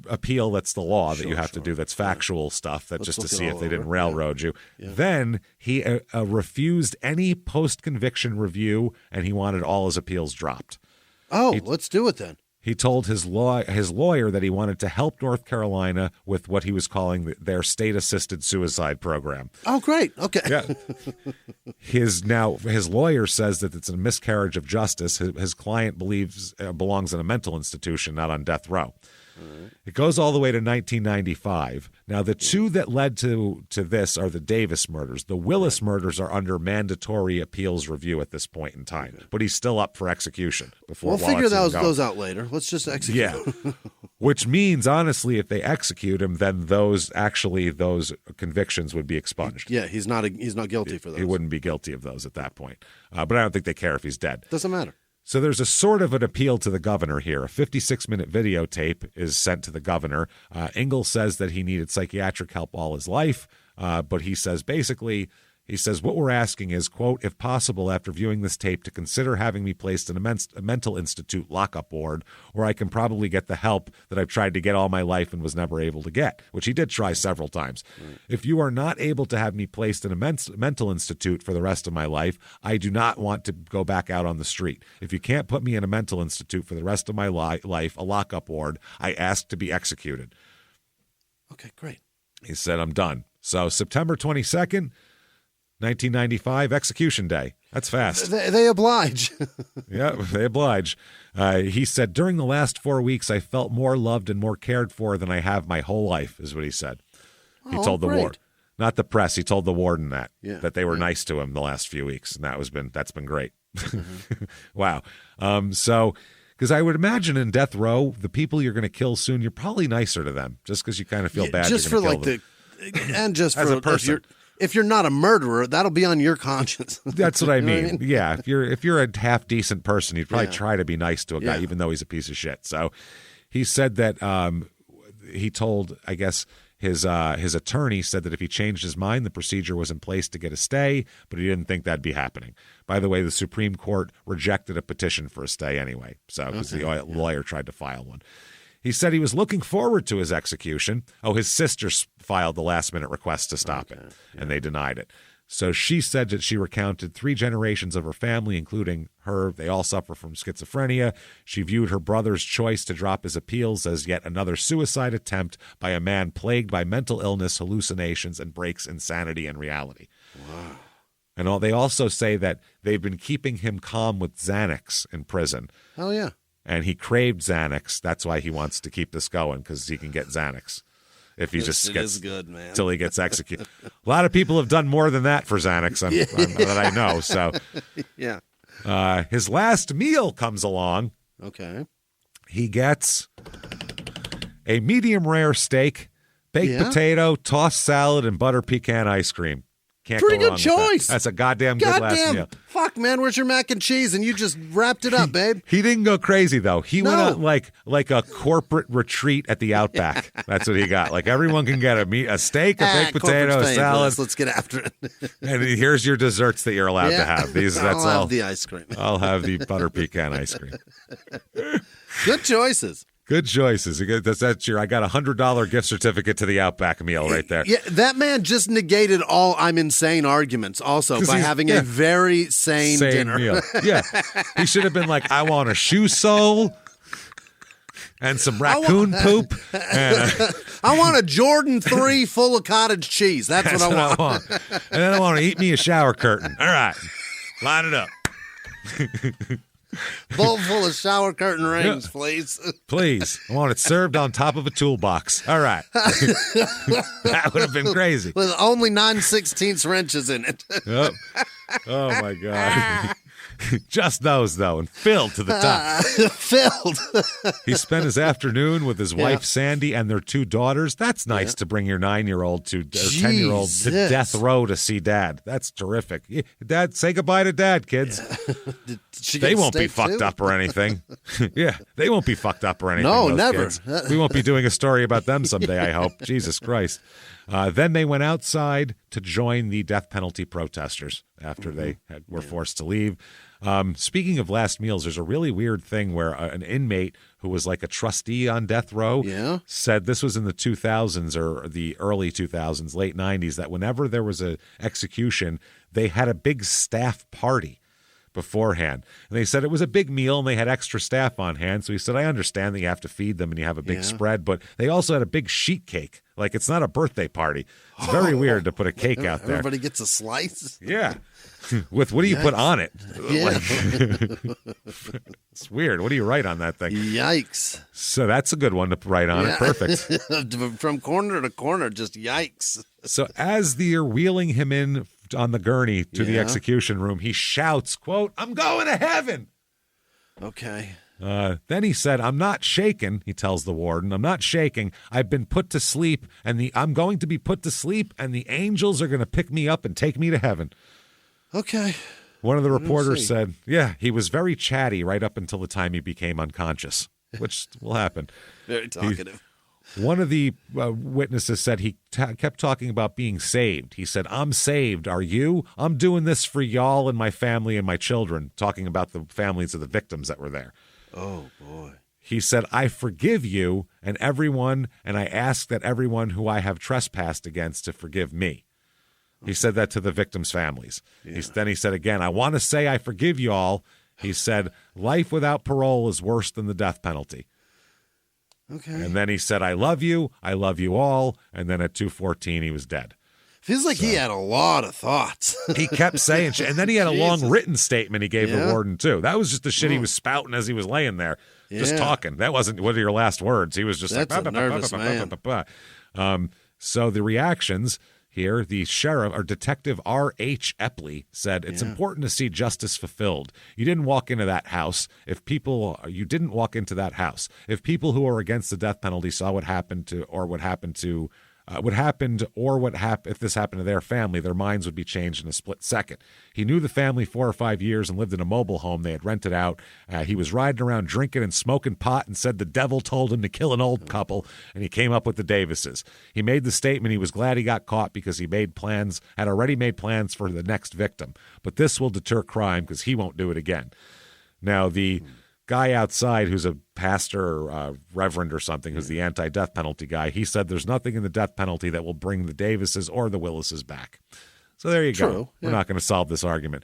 appeal that's the law that you have to do, that's factual stuff, that just to see if they didn't railroad you. Yeah. Then he refused any post-conviction review, and he wanted all his appeals dropped. Oh, let's do it then. He told his lawyer that he wanted to help North Carolina with what he was calling their state-assisted suicide program. Oh, great. Okay. Yeah. His lawyer says that it's a miscarriage of justice. His client believes belongs in a mental institution, not on death row. Right. It goes all the way to 1995. Now, the two that led to this are the Davis murders. The Willis murders are under mandatory appeals review at this point in time, but he's still up for execution. We'll figure those out later. Let's just execute. Yeah, which means, honestly, if they execute him, then those convictions would be expunged. Yeah, he's not guilty for those. He wouldn't be guilty of those at that point. But I don't think they care if he's dead. Doesn't matter. So there's a sort of an appeal to the governor here. A 56-minute videotape is sent to the governor. Ingle says that he needed psychiatric help all his life, but he says what we're asking is, quote, if possible, after viewing this tape, to consider having me placed in a mental institute lockup ward where I can probably get the help that I've tried to get all my life and was never able to get, which he did try several times. Right. If you are not able to have me placed in a mental institute for the rest of my life, I do not want to go back out on the street. If you can't put me in a mental institute for the rest of my life, a lockup ward, I ask to be executed. Okay, great. He said, I'm done. So September 22nd, 1995, execution day. That's fast. They oblige. Yeah, they oblige. He said, during the last 4 weeks, I felt more loved and more cared for than I have my whole life, is what he said. He told the ward, not the press. He told the warden that they were nice to him the last few weeks, and that's been great. Mm-hmm. Wow. So, because I would imagine in death row, the people you're going to kill soon, you're probably nicer to them, just because you kind of feel bad. Just for like and just for a person. If you're not a murderer, that'll be on your conscience. That's what I mean. Yeah, if you're a half decent person, you'd probably try to be nice to a guy, even though he's a piece of shit. So he said that he told, I guess, his attorney said that if he changed his mind, the procedure was in place to get a stay, but he didn't think that'd be happening. By the way, the Supreme Court rejected a petition for a stay anyway, so because the lawyer tried to file one. He said he was looking forward to his execution. Oh, his sister filed the last-minute request to stop it, and they denied it. So she said that she recounted 3 generations of her family, including her. They all suffer from schizophrenia. She viewed her brother's choice to drop his appeals as yet another suicide attempt by a man plagued by mental illness, hallucinations, and breaks in sanity and reality. Wow. And they also say that they've been keeping him calm with Xanax in prison. Oh, yeah. And he craved Xanax. That's why he wants to keep this going, because he can get Xanax if he just gets good, man. Till he gets executed. A lot of people have done more than that for Xanax that I know. So, yeah. His last meal comes along. Okay. He gets a medium rare steak, baked potato, tossed salad, and butter pecan ice cream. Can't Pretty go good wrong choice. With that. That's a goddamn good last meal. Fuck, man, where's your mac and cheese? And you just wrapped it up, babe. He didn't go crazy, though. He went out like a corporate retreat at the Outback. That's what he got. Like, everyone can get a steak, a baked potato, a salad. Let's get after it. And here's your desserts that you're allowed to have. I'll have the ice cream. I'll have the butter pecan ice cream. Good choices. Good choices. That's I got $100 gift certificate to the Outback meal right there. Yeah, that man just negated all I'm insane arguments also by having a very sane dinner. Meal. Yeah. He should have been like, I want a shoe sole and some raccoon poop. And I want a Jordan 3 full of cottage cheese. That's what I want. And then I want to eat me a shower curtain. All right. Line it up. Bowl full of shower curtain rings, please. Please. I want it served on top of a toolbox. All right. That would have been crazy. With only 9/16 wrenches in it. Yep. Oh, my God. Just those, though, and filled to the top. Filled. He spent his afternoon with his wife, Sandy, and their 2 daughters. That's nice to bring your 9-year-old to 10-year-old to death row to see Dad. That's terrific. Dad, say goodbye to Dad, kids. They won't be fucked up or anything. Yeah, they won't be fucked up or anything. No, never. Kids. We won't be doing a story about them someday, I hope. Jesus Christ. Then they went outside to join the death penalty protesters after they were forced to leave. Speaking of last meals, there's a really weird thing where an inmate who was like a trustee on death row said, this was in the 2000s or the early 2000s, late 90s, that whenever there was a execution, they had a big staff party beforehand. And they said it was a big meal and they had extra staff on hand. So he said, I understand that you have to feed them and you have a big spread, but they also had a big sheet cake. Like, it's not a birthday party. It's very weird to put a cake out there. Everybody gets a slice? Yeah. With what do you put on it? Yeah. It's weird. What do you write on that thing? Yikes. So that's a good one to write on it. Perfect. From corner to corner, just yikes. So as they're wheeling him in on the gurney to the execution room, he shouts, quote, I'm going to heaven. Okay. Then he said, I'm not shaken, he tells the warden. I'm not shaking. I've been put to sleep, and I'm going to be put to sleep, and the angels are going to pick me up and take me to heaven. Okay. One of the reporters said, yeah, he was very chatty right up until the time he became unconscious, which will happen. Very talkative. One of the witnesses said he kept talking about being saved. He said, I'm saved. Are you? I'm doing this for y'all and my family and my children, talking about the families of the victims that were there. Oh, boy. He said, I forgive you and everyone, and I ask that everyone who I have trespassed against to forgive me. He said that to the victims' families. Yeah. Then he said again, I want to say I forgive you all. He said, life without parole is worse than the death penalty. Okay. And then he said, I love you all. And then at 2:14, he was dead. Feels like he had a lot of thoughts. He kept saying shit. And then he had a long written statement he gave the warden, too. That was just the shit he was spouting as he was laying there, just talking. That wasn't what are your last words. He was just That's like, a nervous man. So the reactions here, the sheriff or Detective R.H. Epley said, it's important to see justice fulfilled. You didn't walk into that house. If people who are against the death penalty saw what happened to, or what happened to, if this happened to their family, their minds would be changed in a split second. He knew the family 4 or 5 years and lived in a mobile home they had rented out. He was riding around drinking and smoking pot and said the devil told him to kill an old couple, and he came up with the Davises. He made the statement he was glad he got caught because he had already made plans for the next victim. But this will deter crime because he won't do it again. Now, the guy outside who's a pastor or reverend or something, who's the anti-death penalty guy, he said there's nothing in the death penalty that will bring the Davises or the Willises back. So there you go. We're not going to solve this argument.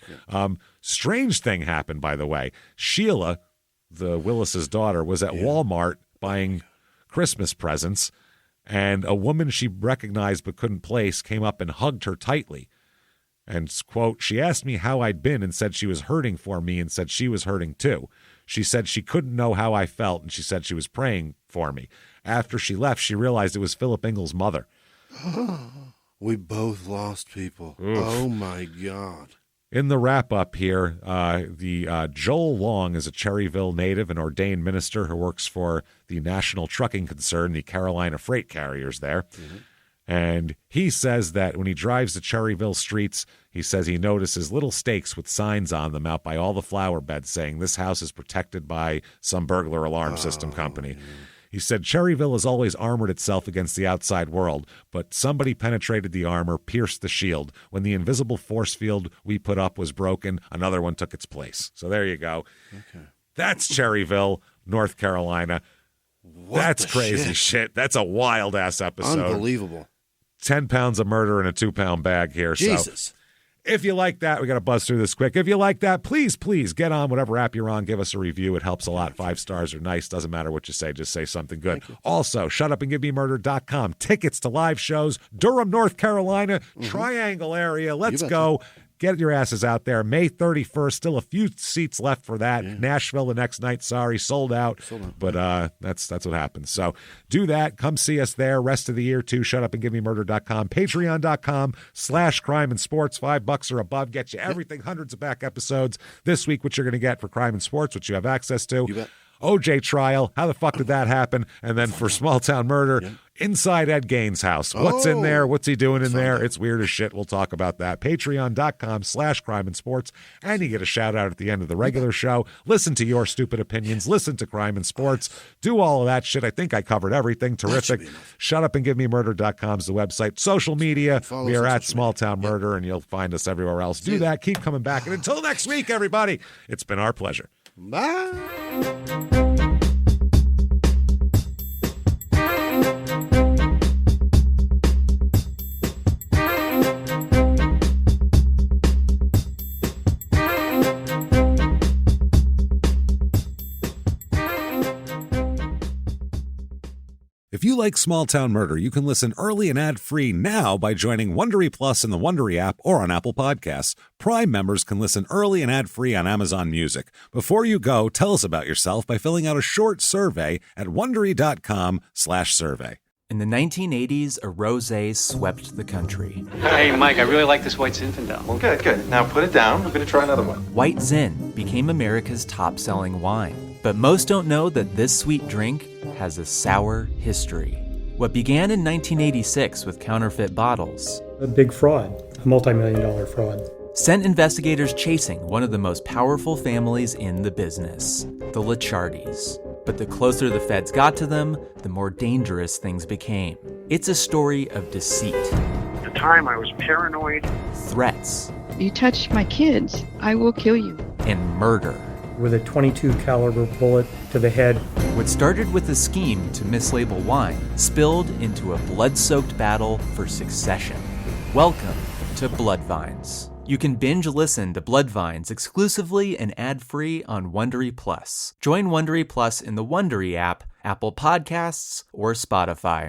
Strange thing happened, by the way. Sheila, the Willis's daughter, was at Walmart buying Christmas presents, and a woman she recognized but couldn't place came up and hugged her tightly. And, quote, she asked me how I'd been and said she was hurting for me and said she was hurting too. She said she couldn't know how I felt, and she said she was praying for me. After she left, she realized it was Philip Engel's mother. We both lost people. Oof. Oh, my God. In the wrap-up here, Joel Long is a Cherryville native and ordained minister who works for the national trucking concern, the Carolina Freight Carriers there. Mm-hmm. And he says that when he drives the Cherryville streets, he says he notices little stakes with signs on them out by all the flower beds saying this house is protected by some burglar alarm system company. Yeah. He said Cherryville has always armored itself against the outside world, but somebody penetrated the armor, pierced the shield. When the invisible force field we put up was broken, another one took its place. So there you go. Okay. That's Cherryville, North Carolina. That's crazy shit. That's a wild-ass episode. Unbelievable. 10 pounds of murder in a 2-pound bag here. Jesus. So if you like that, we got to buzz through this quick. If you like that, please get on whatever app you're on. Give us a review. It helps a lot. 5 stars are nice. Doesn't matter what you say. Just say something good. Also, shutupandgivememurder.com. Tickets to live shows. Durham, North Carolina. Triangle area. Let's go. Get your asses out there. May 31st. Still a few seats left for that. Yeah. Nashville the next night. Sorry, sold out. But that's what happens. So do that. Come see us there. Rest of the year too. Shutupandgivememurder.com. Patreon.com/crime and sports. $5 or above. Get you everything. Hundreds of back episodes. This week, what you're going to get for crime and sports, which you have access to. You bet. OJ trial. How the fuck did that happen? And then for small town murder, Inside Ed Gaines' house. What's in there? What's he doing in there? It's weird as shit. We'll talk about that. Patreon.com/crime and sports. And you get a shout out at the end of the regular show. Listen to your stupid opinions. Listen to Crime and Sports. Do all of that shit. I think I covered everything. Terrific. Shutupandgivememurder.com is the website. Social media. We are at Small Town Murder, and you'll find us everywhere else. Do that. Keep coming back. And until next week, everybody, it's been our pleasure. Bye. If you like Small Town Murder, you can listen early and ad-free now by joining Wondery Plus in the Wondery app or on Apple Podcasts. Prime members can listen early and ad-free on Amazon Music. Before you go, tell us about yourself by filling out a short survey at Wondery.com/survey. In the 1980s, a rosé swept the country. Hey, Mike, I really like this White Zinfandel. Well, good. Now put it down. We're going to try another one. White Zin became America's top-selling wine. But most don't know that this sweet drink has a sour history. What began in 1986 with counterfeit bottles, a big fraud, a multi-million-dollar fraud, sent investigators chasing one of the most powerful families in the business, the Licciardis. But the closer the feds got to them, the more dangerous things became. It's a story of deceit. At the time, I was paranoid. Threats. You touch my kids, I will kill you. And murder. With a .22 caliber bullet to the head. What started with a scheme to mislabel wine spilled into a blood-soaked battle for succession. Welcome to Bloodvines. You can binge listen to Bloodvines exclusively and ad-free on Wondery Plus. Join Wondery Plus in the Wondery app, Apple Podcasts, or Spotify.